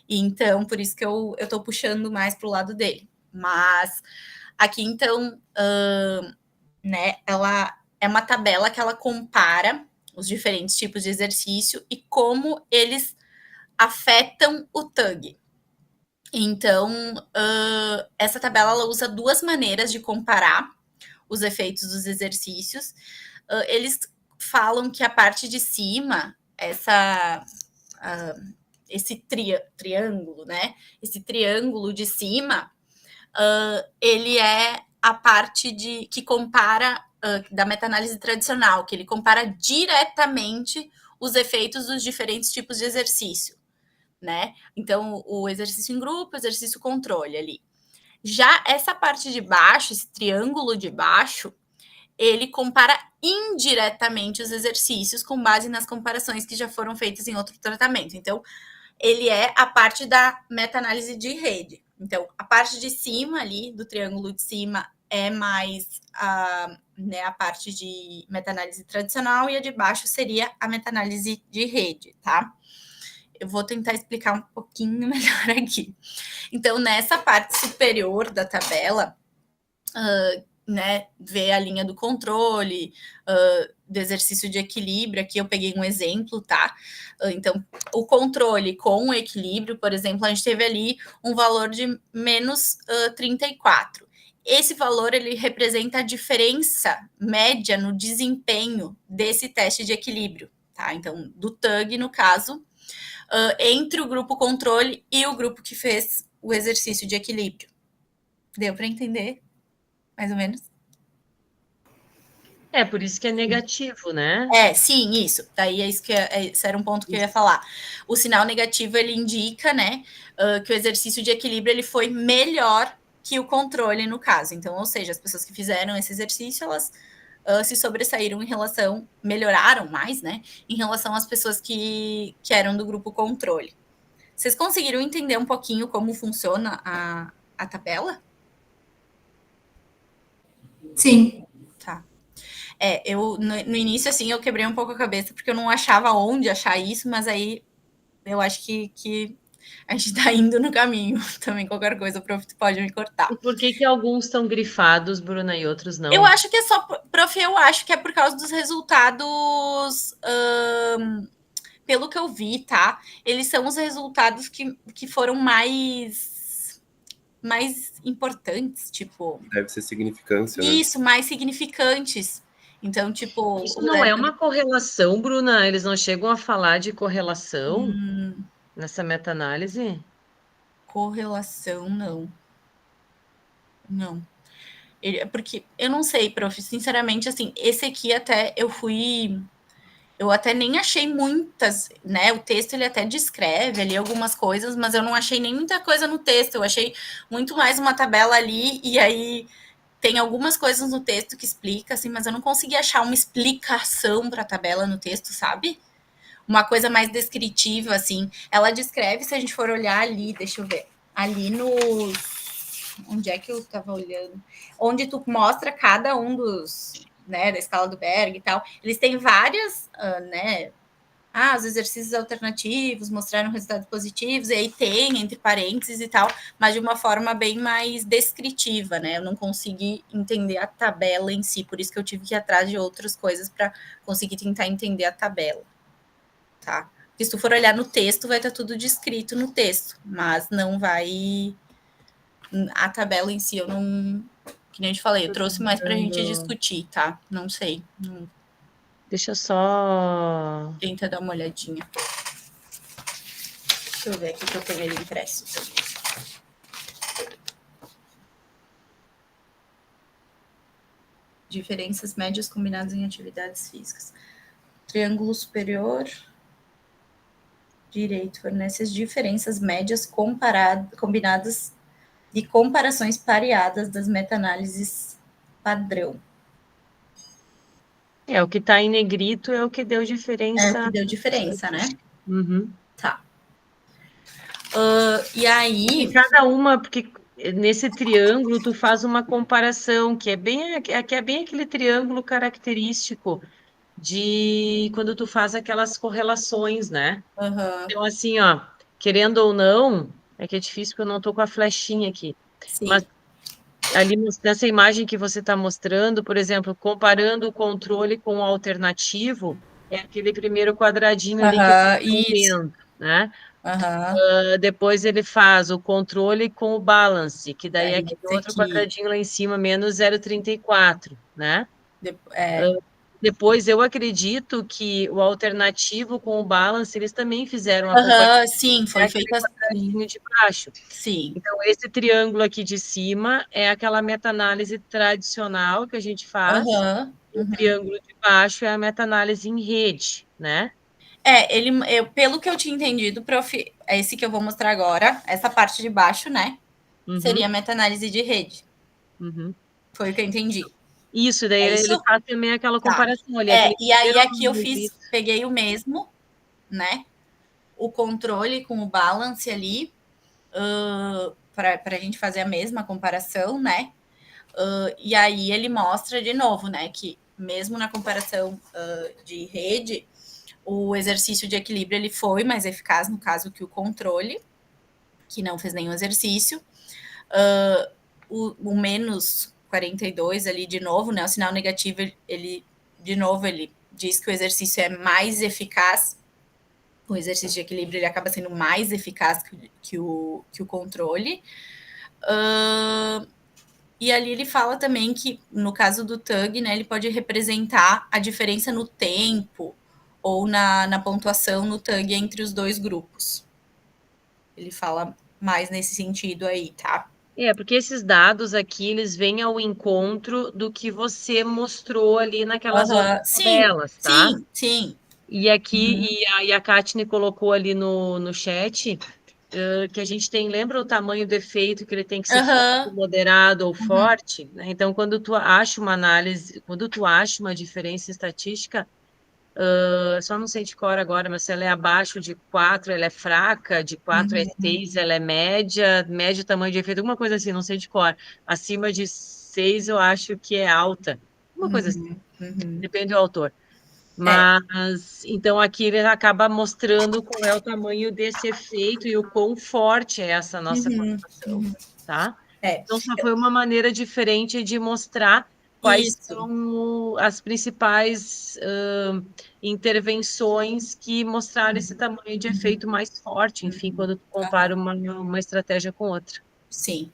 E então, por isso que eu tô puxando mais pro lado dele. Mas aqui, então, né, ela é uma tabela que ela compara os diferentes tipos de exercício e como eles afetam o TUG. Então, essa tabela ela usa duas maneiras de comparar os efeitos dos exercícios. Eles falam que a parte de cima, esse triângulo, né? Esse triângulo de cima, ele é a parte que compara da meta-análise tradicional, que ele compara diretamente os efeitos dos diferentes tipos de exercício, né? Então, o exercício em grupo, o exercício controle ali. Já essa parte de baixo, esse triângulo de baixo, ele compara indiretamente os exercícios com base nas comparações que já foram feitas em outro tratamento. Então, ele é a parte da meta-análise de rede. Então, a parte de cima ali, do triângulo de cima, é mais a parte de meta-análise tradicional e a de baixo seria a meta-análise de rede, tá? Eu vou tentar explicar um pouquinho melhor aqui. Então, nessa parte superior da tabela, né, ver a linha do controle, do exercício de equilíbrio. Aqui eu peguei um exemplo, tá? Então, o controle com o equilíbrio, por exemplo, a gente teve ali um valor de menos 34. Esse valor, ele representa a diferença média no desempenho desse teste de equilíbrio, tá? Então, do TUG, no caso, entre o grupo controle e o grupo que fez o exercício de equilíbrio. Deu para entender? Mais ou menos? Por isso que é negativo, né? Sim, isso. Daí é isso que esse era um ponto que eu ia falar. O sinal negativo, ele indica, né, que o exercício de equilíbrio ele foi melhor que o controle no caso. Então, ou seja, as pessoas que fizeram esse exercício, elas se sobressaíram em relação, melhoraram mais, né, em relação às pessoas que eram do grupo controle. Vocês conseguiram entender um pouquinho como funciona a tabela? Sim. Tá. Eu no início, assim, eu quebrei um pouco a cabeça porque eu não achava onde achar isso, mas aí eu acho que a gente tá indo no caminho. Também qualquer coisa, o prof pode me cortar. E por que que alguns estão grifados, Bruna, e outros Eu não? acho que é só, prof, eu acho que é por causa dos resultados, pelo que eu vi, tá? Eles são os resultados que foram mais importantes, tipo. Deve ser significância, né? Isso, mais significantes. Então, tipo. Isso não é uma correlação, Bruna? Eles não chegam a falar de correlação nessa meta-análise? Correlação, não. Não. Porque eu não sei, prof, sinceramente, assim, esse aqui até eu até nem achei muitas, né? O texto ele até descreve ali algumas coisas, mas eu não achei nem muita coisa no texto. Eu achei muito mais uma tabela ali, e aí tem algumas coisas no texto que explica, assim, mas eu não consegui achar uma explicação para a tabela no texto, sabe? Uma coisa mais descritiva, assim. Ela descreve, se a gente for olhar ali, deixa eu ver, ali nos. Onde é que eu estava olhando? Onde tu mostra cada um dos, né, da escala do Berg e tal. Eles têm várias, né? Os exercícios alternativos mostraram resultados positivos, e aí tem entre parênteses e tal, mas de uma forma bem mais descritiva, né? Eu não consegui entender a tabela em si, por isso que eu tive que ir atrás de outras coisas para conseguir tentar entender a tabela, tá? Porque se tu for olhar no texto, vai estar tudo descrito no texto, mas não vai. A tabela em si, eu não. Que nem eu te falei, eu trouxe mais para a gente discutir, tá? Não sei. Deixa eu só. Tenta dar uma olhadinha. Deixa eu ver aqui que eu peguei ele impresso. Diferenças médias combinadas em atividades físicas. Triângulo superior direito fornece as diferenças médias combinadas e comparações pareadas das meta-análises padrão. O que está em negrito é o que deu diferença. É o que deu diferença, né? Uhum. Tá. E aí. E cada uma, porque nesse triângulo tu faz uma comparação, que é bem aquele triângulo característico de quando tu faz aquelas correlações, né? Então, assim, ó, querendo ou não, é que é difícil porque eu não tô com a flechinha aqui. Sim. Mas ali nessa imagem que você está mostrando, por exemplo, comparando o controle com o alternativo, é aquele primeiro quadradinho ali que eu vendo, né? Depois ele faz o controle com o balance, que daí é aquele outro quadradinho lá em cima, menos 0,34, né? Depois eu acredito que o alternativo com o balance, eles também fizeram a comparação. Sim, foi feito quadradinho de baixo. Sim. Então, esse triângulo aqui de cima é aquela meta-análise tradicional que a gente faz. O triângulo de baixo é a meta-análise em rede, né? Pelo que eu tinha entendido, prof, esse que eu vou mostrar agora, essa parte de baixo, né? Seria a meta-análise de rede. Foi o que eu entendi. Isso, daí ele faz também aquela comparação ali. E aí aqui eu peguei o mesmo, né? O controle com o balance ali, para a gente fazer a mesma comparação, né? E aí ele mostra de novo, né? Que mesmo na comparação de rede, o exercício de equilíbrio ele foi mais eficaz no caso que o controle, que não fez nenhum exercício. O menos 42 ali de novo, né? O sinal negativo, ele diz que o exercício é mais eficaz. O exercício de equilíbrio ele acaba sendo mais eficaz que o controle. E ali ele fala também que, no caso do TUG, né, ele pode representar a diferença no tempo ou na pontuação no TUG entre os dois grupos. Ele fala mais nesse sentido aí, tá? Porque esses dados aqui, eles vêm ao encontro do que você mostrou ali naquelas outras Sim, tabelas, tá? sim, sim. E aqui, e a Katine colocou ali no chat, que a gente tem, lembra o tamanho do efeito, que ele tem que ser forte, moderado ou forte, né? Então, quando tu acha uma análise, quando tu acha uma diferença estatística, só não sei de cor agora, mas se ela é abaixo de 4, ela é fraca, de 4 é 6, ela é média, médio tamanho de efeito, alguma coisa assim, não sei de cor. Acima de 6 eu acho que é alta, uma coisa assim, depende do autor. Mas, então, aqui ele acaba mostrando qual é o tamanho desse efeito e o quão forte é essa nossa correlação, tá? Então, só foi uma maneira diferente de mostrar quais são as principais intervenções que mostraram esse tamanho de efeito mais forte, enfim, quando tu compara uma estratégia com outra. Sim.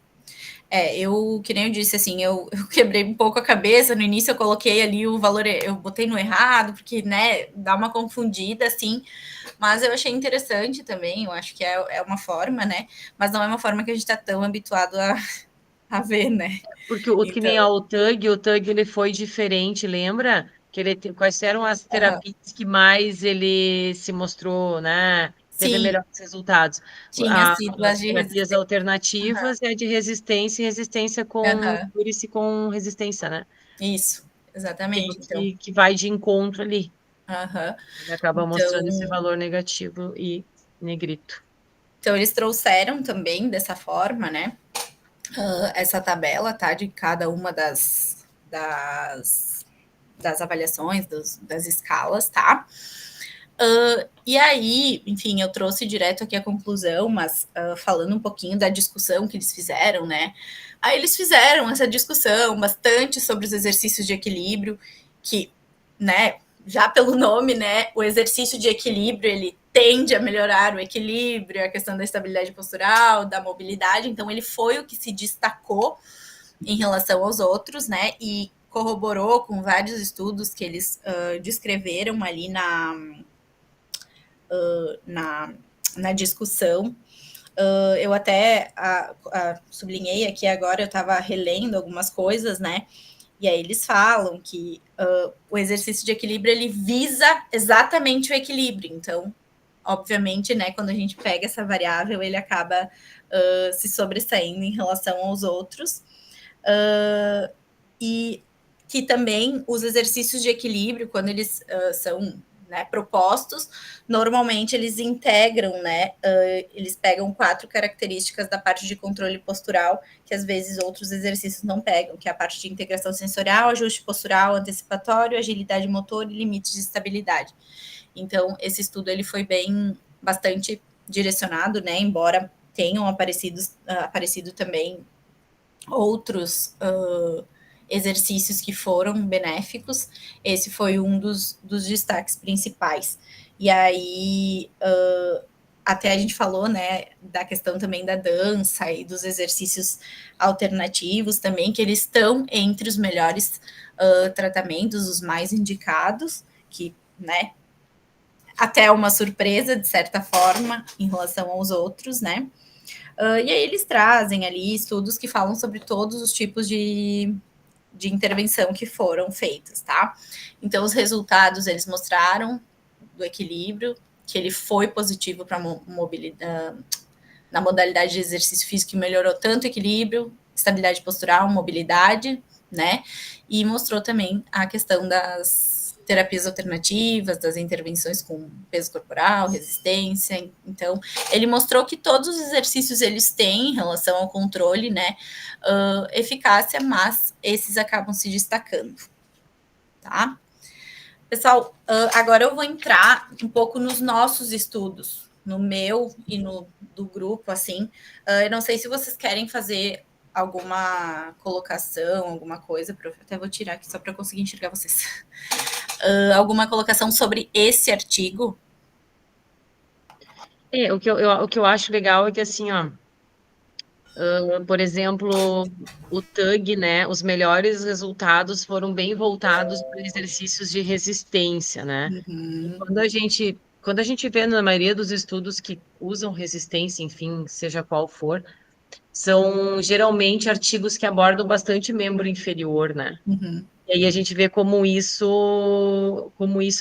Que nem eu disse, assim, eu quebrei um pouco a cabeça, no início eu coloquei ali o valor, eu botei no errado, porque, né, dá uma confundida, assim, mas eu achei interessante também, eu acho que é uma forma, né, mas não é uma forma que a gente está tão habituado a ver, né. Porque que nem o TUG ele foi diferente, lembra? Que quais eram as terapias que mais ele se mostrou, né? Teve melhores resultados. Tinha sido As de terapias resistência. alternativas é de resistência e resistência com cure-se com resistência, né? Isso, exatamente. Que vai de encontro ali. Ele acaba mostrando esse Então, valor negativo e negrito. então, eles trouxeram também dessa forma, né? Essa tabela, tá? De cada uma das avaliações, das escalas, tá? E aí, enfim, eu trouxe direto aqui a conclusão, mas falando um pouquinho da discussão que eles fizeram, né? Aí eles fizeram essa discussão bastante sobre os exercícios de equilíbrio, que, né, já pelo nome, né, o exercício de equilíbrio, ele tende a melhorar o equilíbrio, a questão da estabilidade postural, da mobilidade, então ele foi o que se destacou em relação aos outros, né, e corroborou com vários estudos que eles descreveram ali na discussão. Eu até sublinhei aqui agora, eu estava relendo algumas coisas, né? E aí eles falam que o exercício de equilíbrio, ele visa exatamente o equilíbrio. Então, obviamente, né, quando a gente pega essa variável, ele acaba se sobressaindo em relação aos outros. E que também os exercícios de equilíbrio, quando eles são, né, propostos, normalmente eles integram, né, eles pegam 4 características da parte de controle postural, que às vezes outros exercícios não pegam, que é a parte de integração sensorial, ajuste postural, antecipatório, agilidade motor e limites de estabilidade. Então, esse estudo ele foi bastante direcionado, né, embora tenham aparecido também outros exercícios que foram benéficos, esse foi um dos destaques principais. E aí, até a gente falou, né, da questão também da dança e dos exercícios alternativos também, que eles estão entre os melhores tratamentos, os mais indicados, que, né, até uma surpresa, de certa forma, em relação aos outros, né. E aí eles trazem ali estudos que falam sobre todos os tipos de intervenção que foram feitas, tá? Então, os resultados, eles mostraram do equilíbrio, que ele foi positivo para mobilidade, na modalidade de exercício físico, melhorou tanto equilíbrio, estabilidade postural, mobilidade, né? E mostrou também a questão das terapias alternativas, das intervenções com peso corporal, resistência. Então, ele mostrou que todos os exercícios eles têm em relação ao controle, né, eficácia, mas esses acabam se destacando, tá? Pessoal, agora eu vou entrar um pouco nos nossos estudos, no meu e no do grupo, assim. Eu não sei se vocês querem fazer alguma colocação, alguma coisa, prof. Até vou tirar aqui só para conseguir enxergar vocês. Alguma colocação sobre esse artigo? O que eu acho legal é que, assim, ó, por exemplo, o TUG, né, os melhores resultados foram bem voltados para exercícios de resistência, né? E quando a gente vê na maioria dos estudos que usam resistência, enfim, seja qual for, são geralmente artigos que abordam bastante membro inferior, né? E aí a gente vê como isso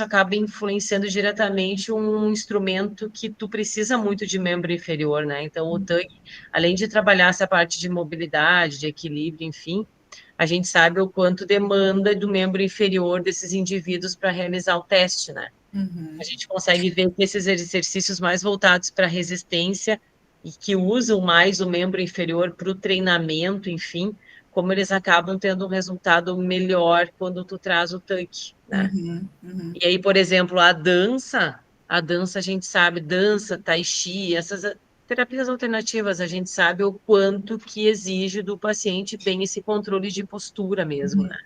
acaba influenciando diretamente um instrumento que tu precisa muito de membro inferior, né? Então o TUG, além de trabalhar essa parte de mobilidade, de equilíbrio, enfim, a gente sabe o quanto demanda do membro inferior desses indivíduos para realizar o teste, né? A gente consegue ver que esses exercícios mais voltados para resistência e que usam mais o membro inferior para o treinamento, enfim, como eles acabam tendo um resultado melhor quando tu traz o tanque, né? E aí, por exemplo, a dança a gente sabe, dança, tai chi, essas terapias alternativas, a gente sabe o quanto que exige do paciente bem esse controle de postura mesmo, né?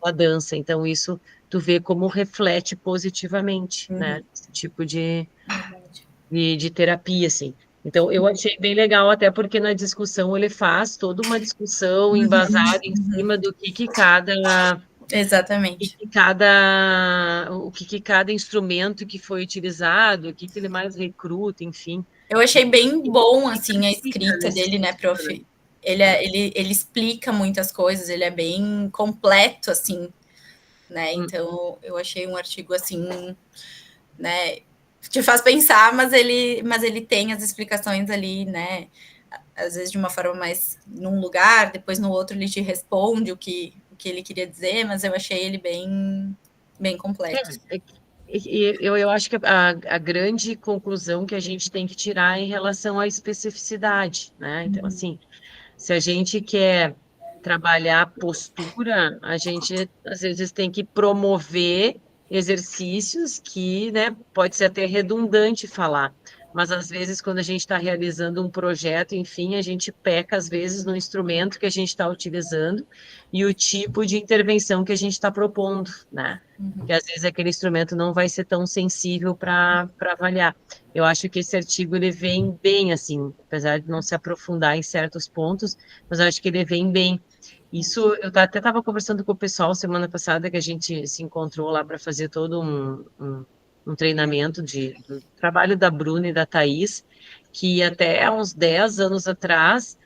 A dança. Então, isso tu vê como reflete positivamente, né? Esse tipo de terapia, assim. Então, eu achei bem legal, até porque na discussão ele faz toda uma discussão embasada em cima do que cada Exatamente. o que cada instrumento que foi utilizado, o que ele mais recruta, enfim. Eu achei bem bom, assim, a Fica escrita nesse dele, né, sentido, né? prof? Ele explica muitas coisas, ele é bem completo, assim, né? Hum. Então, eu achei um artigo, assim, né, te faz pensar, mas ele tem as explicações ali, né? Às vezes de uma forma mais num lugar, depois no outro ele te responde o que ele queria dizer, mas eu achei ele bem completo. Eu acho que a grande conclusão que a gente tem que tirar é em relação à especificidade, né? Então, assim, se a gente quer trabalhar postura, a gente às vezes tem que promover exercícios que, né, pode ser até redundante falar, mas às vezes quando a gente está realizando um projeto, enfim, a gente peca às vezes no instrumento que a gente está utilizando e o tipo de intervenção que a gente está propondo, né? Que às vezes aquele instrumento não vai ser tão sensível para avaliar. Eu acho que esse artigo ele vem bem assim, apesar de não se aprofundar em certos pontos, mas eu acho que ele vem bem. Isso, até estava conversando com o pessoal semana passada que a gente se encontrou lá para fazer todo um treinamento do trabalho da Bruna e da Thaís, que até uns 10 anos atrás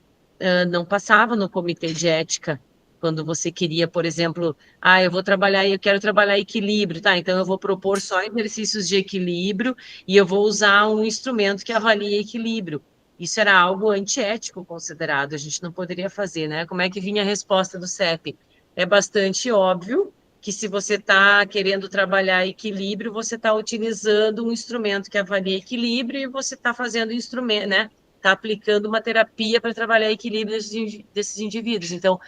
não passava no comitê de ética, quando você queria, por exemplo, eu quero trabalhar equilíbrio, tá? Então eu vou propor só exercícios de equilíbrio e eu vou usar um instrumento que avalie equilíbrio. Isso era algo antiético considerado, a gente não poderia fazer, né? Como é que vinha a resposta do CEP? É bastante óbvio que se você está querendo trabalhar equilíbrio, você está utilizando um instrumento que avalia equilíbrio e você está fazendo instrumento, né? Está aplicando uma terapia para trabalhar equilíbrio desses indivíduos. Então,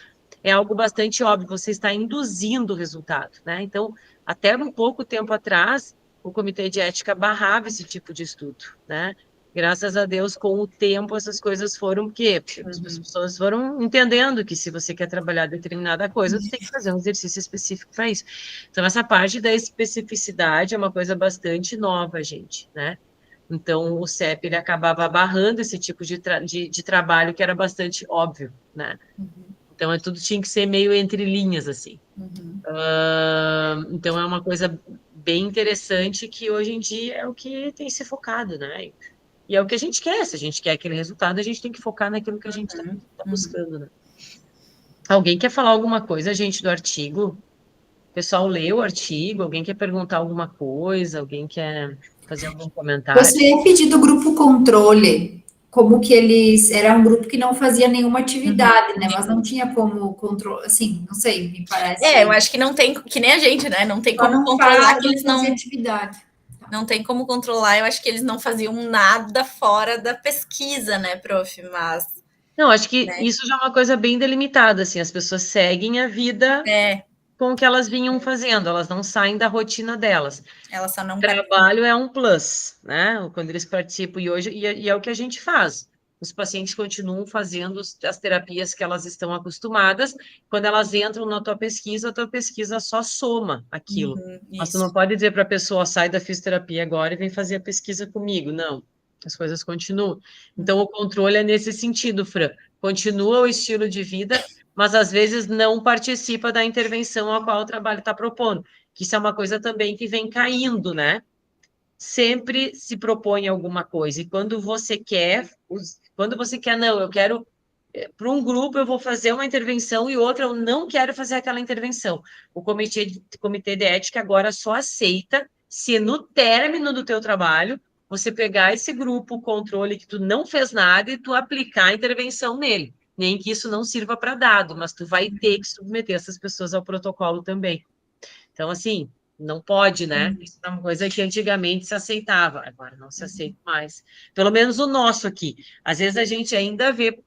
é algo bastante óbvio, você está induzindo o resultado, né? Então, até um pouco tempo atrás, o Comitê de Ética barrava esse tipo de estudo, né? Graças a Deus, com o tempo, essas coisas foram o quê? As pessoas foram entendendo que se você quer trabalhar determinada coisa, você tem que fazer um exercício específico para isso. Então, essa parte da especificidade é uma coisa bastante nova, gente, né? Então, o CEP, ele acabava barrando esse tipo de trabalho que era bastante óbvio, né? Então, tudo tinha que ser meio entre linhas, assim. Então, é uma coisa bem interessante que hoje em dia é o que tem se focado, né? E é o que a gente quer. Se a gente quer aquele resultado, a gente tem que focar naquilo que a gente está buscando, né? Alguém quer falar alguma coisa, gente, do artigo? O pessoal leu o artigo? Alguém quer perguntar alguma coisa? Alguém quer fazer algum comentário? Você pediu do grupo controle, como que eles era um grupo que não fazia nenhuma atividade, né? Mas não tinha como controle, assim, não sei, me parece. Eu acho que não tem, que nem a gente, né? Não tem Só como não controlar faz, que não eles fazia não. atividade. Não tem como controlar. Eu acho que eles não faziam nada fora da pesquisa, né, prof? Mas. Não, acho que Né? isso já é uma coisa bem delimitada, assim, as pessoas seguem a vida É, com o que elas vinham fazendo, elas não saem da rotina delas. ela só não participa. Trabalho é um plus, né? Quando eles participam, e hoje e é o que a gente faz. os pacientes continuam fazendo as terapias que elas estão acostumadas. Quando elas entram na tua pesquisa, a tua pesquisa só soma aquilo. Mas tu não pode dizer para a pessoa, sai da fisioterapia agora e vem fazer a pesquisa comigo. Não, as coisas continuam. Então, o controle é nesse sentido, Fran. Continua o estilo de vida, mas às vezes não participa da intervenção a qual o trabalho está propondo. Que isso é uma coisa também que vem caindo, né? Sempre se propõe alguma coisa. E quando você quer, não, eu quero, para um grupo eu vou fazer uma intervenção e outra eu não quero fazer aquela intervenção. O comitê de ética agora só aceita se no término do teu trabalho você pegar esse grupo, o controle que tu não fez nada e tu aplicar a intervenção nele. Nem que isso não sirva para dado, mas tu vai ter que submeter essas pessoas ao protocolo também. Então, assim, não pode, né? Isso é uma coisa que antigamente se aceitava, agora não se aceita mais. Pelo menos o nosso aqui. Às vezes a gente ainda vê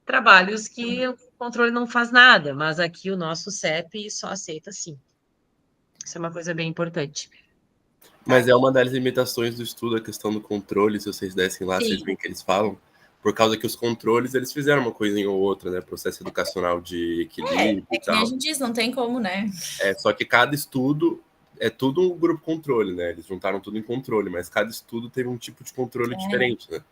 trabalhos que o controle não faz nada, mas aqui o nosso CEP só aceita sim. Isso é uma coisa bem importante. Mas é uma das limitações do estudo, a questão do controle, se vocês dessem lá, vocês veem que eles falam, por causa que os controles, eles fizeram uma coisinha ou outra, né? Processo educacional de equilíbrio e tal. A gente diz, não tem como, né? Só que cada estudo é tudo um grupo controle, né? Eles juntaram tudo em controle, mas cada estudo teve um tipo de controle diferente, né?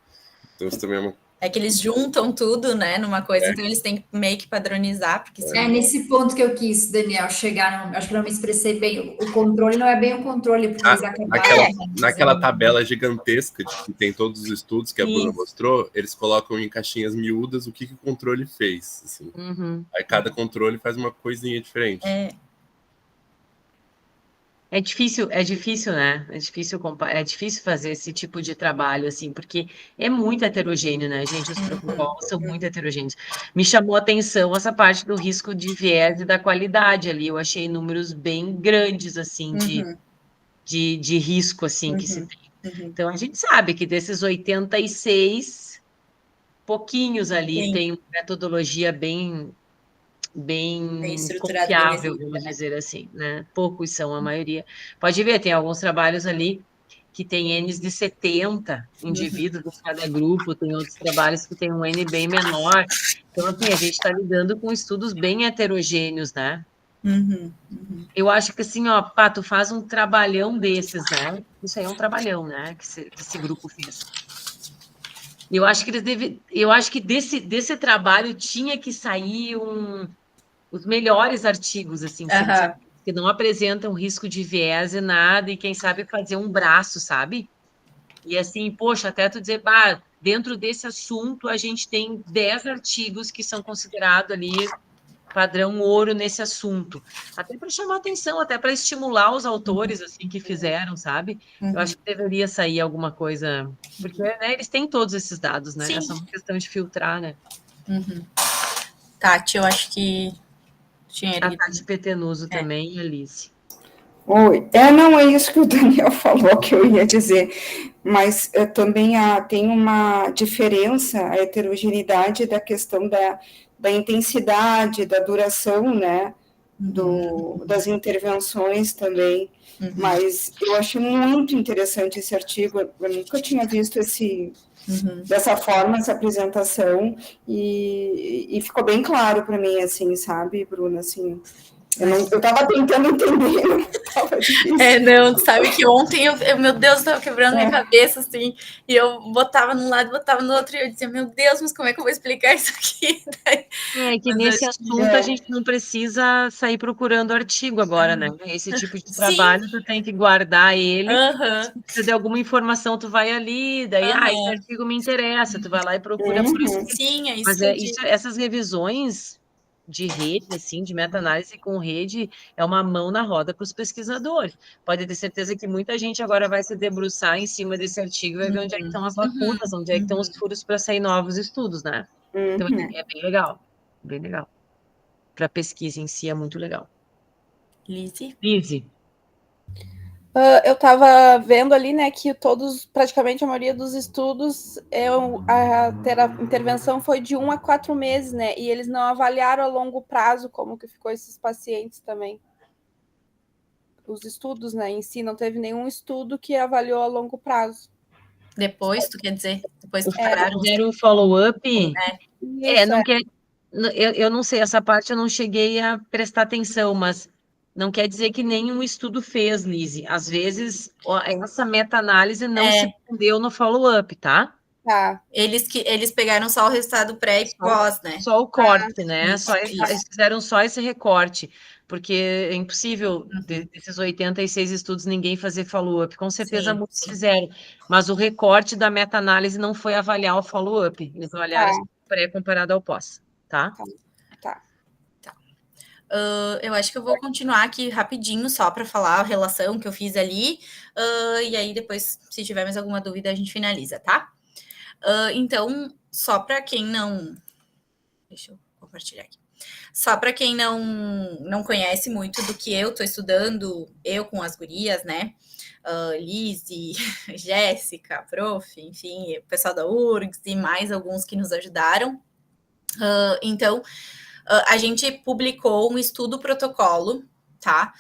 Então isso também é uma... É que eles juntam tudo, né, numa coisa, então eles têm que meio que padronizar, porque nesse ponto que eu quis, Daniel, chegar, acho que não me expressei bem, o controle não é bem o controle, porque eles acabaram... Naquela tabela gigantesca que tem todos os estudos que a Bruna mostrou, eles colocam em caixinhas miúdas o que o controle fez, assim. Aí cada controle faz uma coisinha diferente. É difícil, né? É difícil fazer esse tipo de trabalho, assim, porque é muito heterogêneo, né, gente? Os protocolos são muito heterogêneos. Me chamou a atenção essa parte do risco de viés e da qualidade ali. Eu achei números bem grandes, assim, de risco, assim, que se tem. Então, a gente sabe que desses 86, pouquinhos ali tem uma metodologia bem confiável, vamos dizer assim, né? Poucos são a maioria. Pode ver, tem alguns trabalhos ali que tem Ns de 70 indivíduos em cada grupo, tem outros trabalhos que tem um N bem menor. Então, assim, a gente está lidando com estudos bem heterogêneos, né? Eu acho que assim, ó, Pá, tu faz um trabalhão desses, né? Isso aí é um trabalhão, né? Que esse grupo fez. Eu acho que desse trabalho tinha que sair os melhores artigos, assim, que não apresentam risco de viés e nada, e quem sabe fazer um braço, sabe? E assim, poxa, até tu dizer, bah, dentro desse assunto a gente tem 10 artigos que são considerados ali padrão ouro nesse assunto. Até para chamar atenção, até para estimular os autores, assim, que fizeram, sabe? Eu acho que deveria sair alguma coisa, porque né, eles têm todos esses dados, né? É só uma questão de filtrar, né? Tati, eu acho que tinha A Tati Petenuso também, Alice. Oi. Não, é isso que o Daniel falou que eu ia dizer, mas também tem uma diferença, a heterogeneidade da questão da intensidade, da duração, né, das intervenções também, mas eu achei muito interessante esse artigo, eu nunca tinha visto dessa forma, essa apresentação, e ficou bem claro para mim, assim, sabe, Bruna, assim... Eu estava tentando entender, não estava difícil. Não, sabe que ontem, meu Deus, estava quebrando minha cabeça, assim, e eu botava num lado, botava no outro, e eu dizia, meu Deus, mas como é que eu vou explicar isso aqui? Que nesse assunto a gente não precisa sair procurando artigo agora, né? Esse tipo de trabalho, tu tem que guardar ele, se precisa de alguma informação, tu vai ali, daí, esse artigo me interessa, tu vai lá e procura por isso. Sim, é isso. Mas essas revisões de rede, assim, de meta-análise com rede, é uma mão na roda para os pesquisadores. Pode ter certeza que muita gente agora vai se debruçar em cima desse artigo e vai ver onde é que estão as lacunas, onde é que estão os furos para sair novos estudos, né? Então, é bem legal, bem legal. Para pesquisa em si é muito legal. Lise. Eu estava vendo ali, né, que praticamente a maioria dos estudos, a intervenção foi de 1 a 4 meses, né, e eles não avaliaram a longo prazo como que ficou esses pacientes também. Os estudos, né, em si, não teve nenhum estudo que avaliou a longo prazo. Depois, tu quer dizer? Depois que pararam? Fizeram um follow-up? Isso, Não quer. Eu não sei, essa parte eu não cheguei a prestar atenção, mas não quer dizer que nenhum estudo fez, Lise. Às vezes, essa meta-análise não se prendeu no follow-up, tá? tá. Eles pegaram só o resultado pré e pós, né? Só o corte, né? Isso. Eles fizeram só esse recorte, porque é impossível, desses 86 estudos, ninguém fazer follow-up. Com certeza Sim, muitos sim. fizeram, mas o recorte da meta-análise não foi avaliar o follow-up, eles avaliaram Tá. o pré comparado ao pós, tá? Tá. Eu acho que eu vou continuar aqui rapidinho só para falar a relação que eu fiz ali, e aí depois, se tiver mais alguma dúvida, a gente finaliza, tá? Então, só para quem não... Deixa eu compartilhar aqui. Só para quem não conhece muito do que eu estou estudando, eu com as gurias, né? Lise, Jéssica, prof, enfim, o pessoal da URGS e mais alguns que nos ajudaram. Então, a gente publicou um estudo protocolo, tá?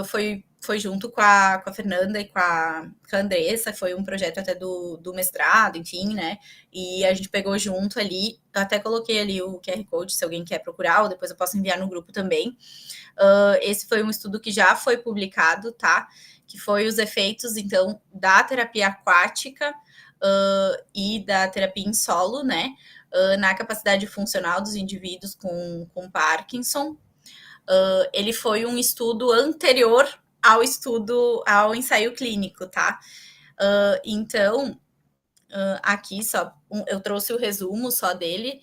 Foi junto com a Fernanda e com a Andressa, foi um projeto até do mestrado, enfim, né? E a gente pegou junto ali, eu até coloquei ali o QR Code, se alguém quer procurar, ou depois eu posso enviar no grupo também. Esse foi um estudo que já foi publicado, tá? Que foi os efeitos, então, da terapia aquática e da terapia em solo, né? Na capacidade funcional dos indivíduos com Parkinson. Ele foi um estudo anterior ao ensaio clínico, tá? Então, aqui só eu trouxe o resumo só dele.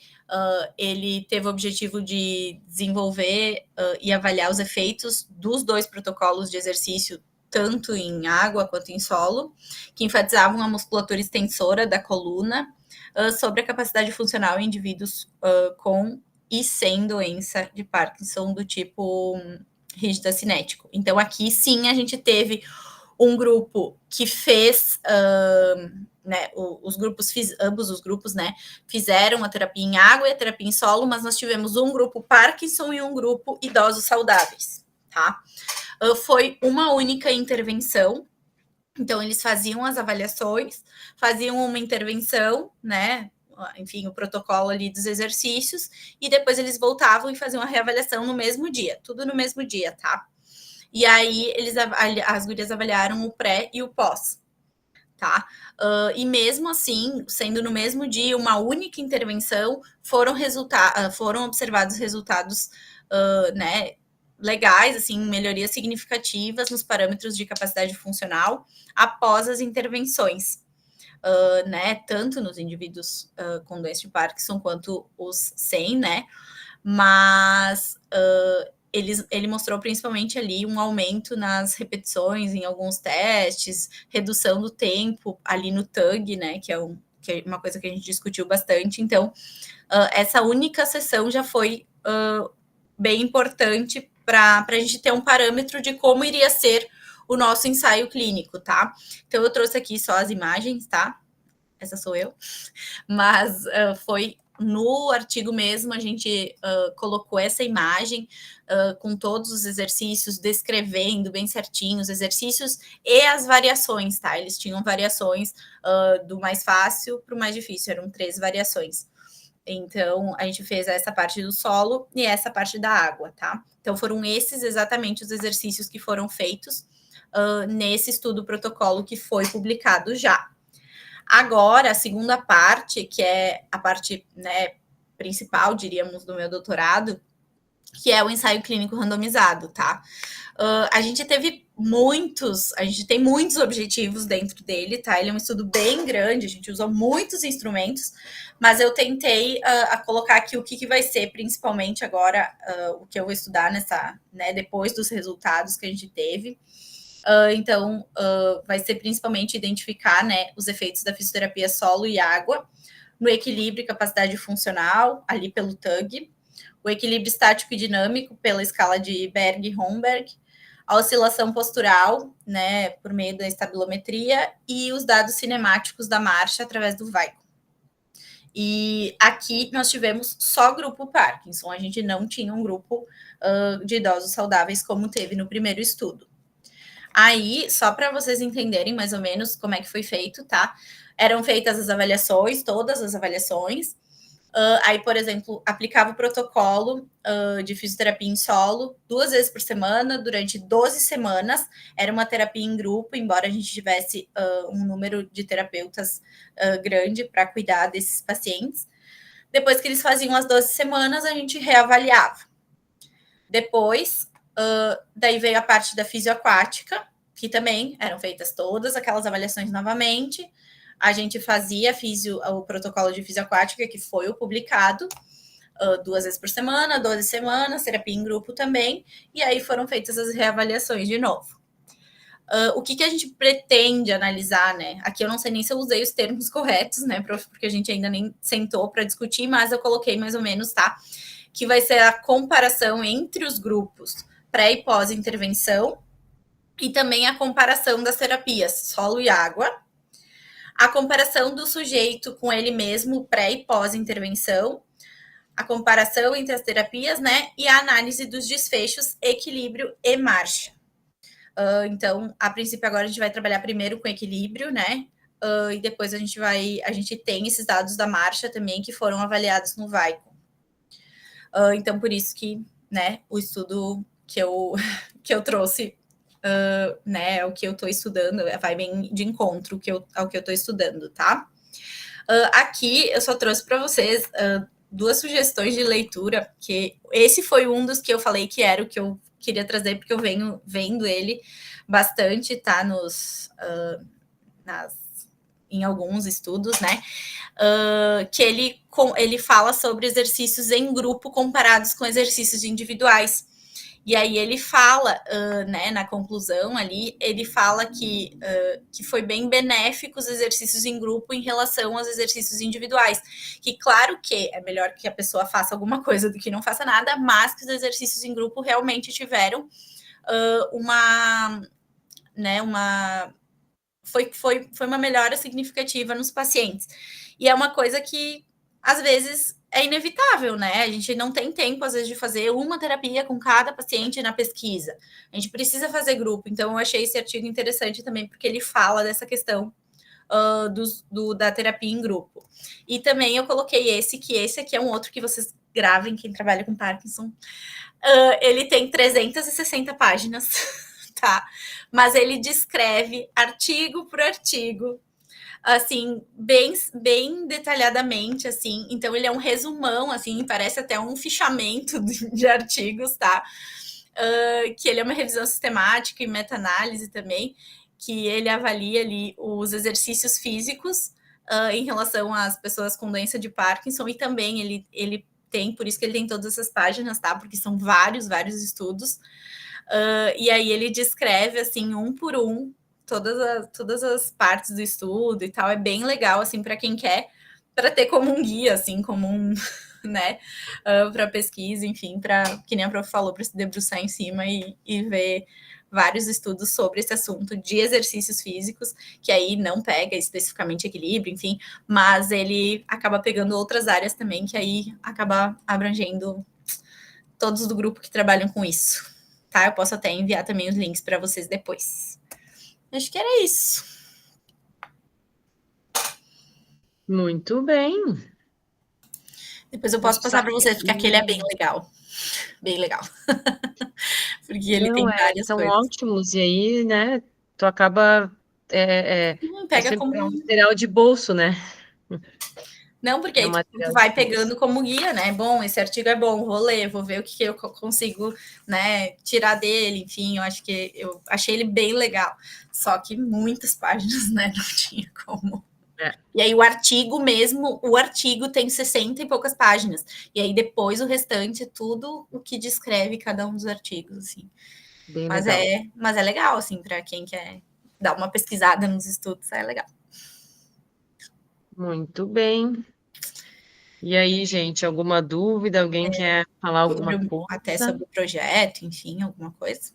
Ele teve o objetivo de desenvolver e avaliar os efeitos dos 2 protocolos de exercício, tanto em água quanto em solo, que enfatizavam a musculatura extensora da coluna, sobre a capacidade funcional em indivíduos com e sem doença de Parkinson do tipo rígida cinético. Então, aqui sim a gente teve um grupo que fez, né, ambos os grupos, né, fizeram a terapia em água e a terapia em solo, mas nós tivemos um grupo Parkinson e um grupo idosos saudáveis, tá? Foi uma única intervenção. Então, eles faziam as avaliações, faziam uma intervenção, né? Enfim, o protocolo ali dos exercícios, e depois eles voltavam e faziam a reavaliação no mesmo dia, tudo no mesmo dia, tá? E aí, as gurias avaliaram o pré e o pós, tá? E mesmo assim, sendo no mesmo dia, uma única intervenção, foram observados resultados, né? Legais, assim, melhorias significativas nos parâmetros de capacidade funcional após as intervenções, né, tanto nos indivíduos com doença de Parkinson quanto os sem, né, mas ele mostrou principalmente ali um aumento nas repetições em alguns testes, redução do tempo ali no TUG, né, que é uma coisa que a gente discutiu bastante. Então, essa única sessão já foi bem importante para a gente ter um parâmetro de como iria ser o nosso ensaio clínico, tá? Então, eu trouxe aqui só as imagens, tá? Essa sou eu. Mas foi no artigo mesmo, a gente colocou essa imagem com todos os exercícios, descrevendo bem certinho os exercícios e as variações, tá? Eles tinham variações do mais fácil para o mais difícil, eram 3 variações. Então, a gente fez essa parte do solo e essa parte da água, tá? Então, foram esses exatamente os exercícios que foram feitos nesse estudo protocolo que foi publicado já. Agora, a segunda parte, que é a parte, né, principal, diríamos, do meu doutorado, que é o ensaio clínico randomizado, tá? A gente tem muitos objetivos dentro dele, tá? Ele é um estudo bem grande, a gente usa muitos instrumentos, mas eu tentei colocar aqui o que vai ser, principalmente agora, o que eu vou estudar né, depois dos resultados que a gente teve. Então, vai ser principalmente identificar, né, os efeitos da fisioterapia solo e água no equilíbrio e capacidade funcional, ali pelo TUG, o equilíbrio estático e dinâmico pela escala de Berg-Homberg, a oscilação postural, né, por meio da estabilometria e os dados cinemáticos da marcha através do Vico. E aqui nós tivemos só grupo Parkinson, a gente não tinha um grupo de idosos saudáveis como teve no primeiro estudo. Aí, só para vocês entenderem mais ou menos como é que foi feito, tá? eram feitas as avaliações, todas as avaliações. Aí, por exemplo, aplicava o protocolo de fisioterapia em solo 2 vezes por semana, durante 12 semanas. Era uma terapia em grupo, embora a gente tivesse um número de terapeutas grande para cuidar desses pacientes. Depois que eles faziam as 12 semanas, a gente reavaliava. Depois, daí veio a parte da fisioaquática, que também eram feitas todas aquelas avaliações novamente. A gente fazia o protocolo de fisioaquática, que foi o publicado, 2 vezes por semana, 12 semanas, terapia em grupo também, e aí foram feitas as reavaliações de novo. O que a gente pretende analisar, né? Aqui eu não sei nem se eu usei os termos corretos, né, prof, porque a gente ainda nem sentou para discutir, mas eu coloquei mais ou menos, tá? Que vai ser a comparação entre os grupos pré e pós-intervenção, e também a comparação das terapias solo e água, a comparação do sujeito com ele mesmo, pré e pós-intervenção, a comparação entre as terapias, né, e a análise dos desfechos, equilíbrio e marcha. Então, a princípio, agora a gente vai trabalhar primeiro com equilíbrio, né, e depois a gente tem esses dados da marcha também, que foram avaliados no VAICO. Então, por isso que, né, o estudo que eu trouxe, né, o que eu estou estudando, vai bem de encontro ao que eu estou estudando, tá? Aqui eu só trouxe para vocês 2 sugestões de leitura, que esse foi um dos que eu falei que era o que eu queria trazer, porque eu venho vendo ele bastante, tá, em alguns estudos, né, que ele fala sobre exercícios em grupo comparados com exercícios individuais. E aí ele fala, né, na conclusão ali, ele fala que foi bem benéfico os exercícios em grupo em relação aos exercícios individuais. Que claro que é melhor que a pessoa faça alguma coisa do que não faça nada, mas que os exercícios em grupo realmente tiveram foi uma melhora significativa nos pacientes. E é uma coisa que, às vezes, é inevitável, né? A gente não tem tempo, às vezes, de fazer uma terapia com cada paciente na pesquisa. A gente precisa fazer grupo. Então, eu achei esse artigo interessante também, porque ele fala dessa questão da terapia em grupo. E também eu coloquei esse aqui é um outro que vocês gravem, quem trabalha com Parkinson. Ele tem 360 páginas, tá? Mas ele descreve artigo por artigo, assim, bem detalhadamente, assim. Então, ele é um resumão, assim, parece até um fichamento de artigos, tá? Que ele é uma revisão sistemática e meta-análise também, que ele avalia ali os exercícios físicos em relação às pessoas com doença de Parkinson, e também ele tem, por isso que ele tem todas essas páginas, tá? Porque são vários estudos. E aí ele descreve, assim, um por um, todas as partes do estudo e tal. É bem legal, assim, para quem quer, para ter como um guia, assim, como um, né, para pesquisa, enfim, que nem a prof falou, para se debruçar em cima e ver vários estudos sobre esse assunto de exercícios físicos, que aí não pega especificamente equilíbrio, enfim, mas ele acaba pegando outras áreas também, que aí acaba abrangendo todos do grupo que trabalham com isso, tá? Eu posso até enviar também os links para vocês depois. Acho que era isso. Muito bem. Depois eu posso passar para vocês, porque aquele é bem legal. Bem legal. Porque ele tem várias são coisas. ótimos, e aí, né, tu acaba Pega sempre como um material de bolso, né? Não, porque aí tu vai pegando como guia, né? Bom, esse artigo é bom, vou ler, vou ver o que eu consigo, né, tirar dele, enfim, eu achei ele bem legal. Só que muitas páginas, né, não tinha como. E aí o artigo tem 60 e poucas páginas. E aí depois o restante é tudo o que descreve cada um dos artigos, assim. Bem mas legal. Mas é legal, assim, para quem quer dar uma pesquisada nos estudos, é legal. Muito bem. E aí, gente, alguma dúvida? Alguém quer falar alguma coisa? Até sobre o projeto, enfim, alguma coisa.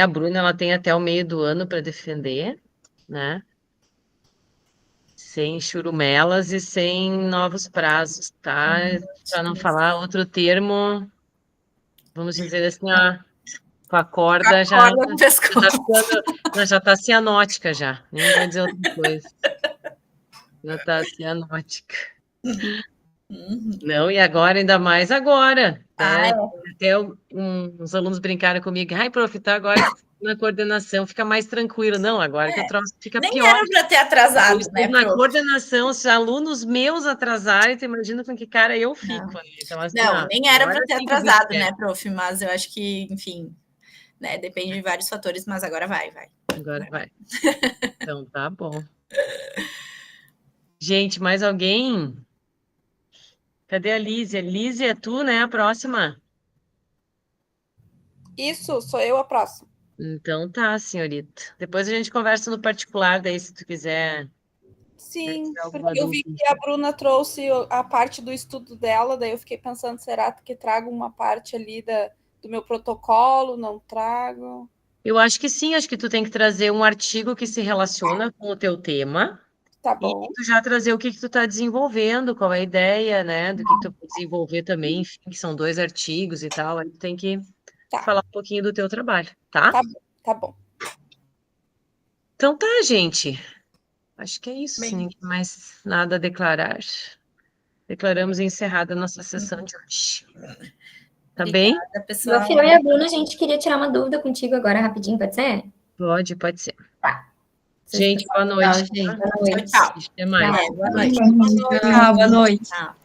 A Bruna, ela tem até o meio do ano para defender, né? Sem churumelas e sem novos prazos, tá? Para não falar outro termo, vamos dizer assim, ó, Com a corda já Corda no pescoço. já tá cianótica já. Nem vai dizer outra coisa. Já tá cianótica. Não, e agora, ainda mais agora. Né? Até uns alunos brincaram comigo. Ai, prof, tá agora na coordenação, fica mais tranquilo. Não, agora que o troço fica Nem pior. era para ter atrasado, né, Na prof? coordenação, se alunos meus atrasarem, tu imagina com que cara eu fico. Né? Então, assim, Não, nem era para ter tem que atrasado, ver. né, prof? Mas eu acho que, enfim, né, depende de vários fatores, mas agora vai. Agora vai. Então, tá bom. Gente, mais alguém? Cadê a Lízia? Lízia, é tu, né? A próxima? Isso, sou eu a próxima. Então tá, senhorita. Depois a gente conversa no particular, daí, se tu quiser. Sim, porque eu vi que a Bruna trouxe a parte do estudo dela, daí eu fiquei pensando, será que trago uma parte ali do meu protocolo? Não trago? Eu acho que sim, acho que tu tem que trazer um artigo que se relaciona com o teu tema. Tá bom. E tu já trazer o que tu tá desenvolvendo, qual é a ideia, né? Do que tu pode desenvolver também, enfim, que são 2 artigos e tal. Aí tu tem que falar um pouquinho do teu trabalho, tá? Tá bom. Então tá, gente. Acho que é isso, sim. Mais nada a declarar. Declaramos encerrada a nossa sessão de hoje. Tá bem? Pessoal. Eu e a Bruna, a gente queria tirar uma dúvida contigo agora rapidinho, pode ser? Pode ser. Tá. Gente, boa noite. Tchau, gente. Boa noite. Tchau. Até mais. Boa noite. Tchau, boa noite. Tchau.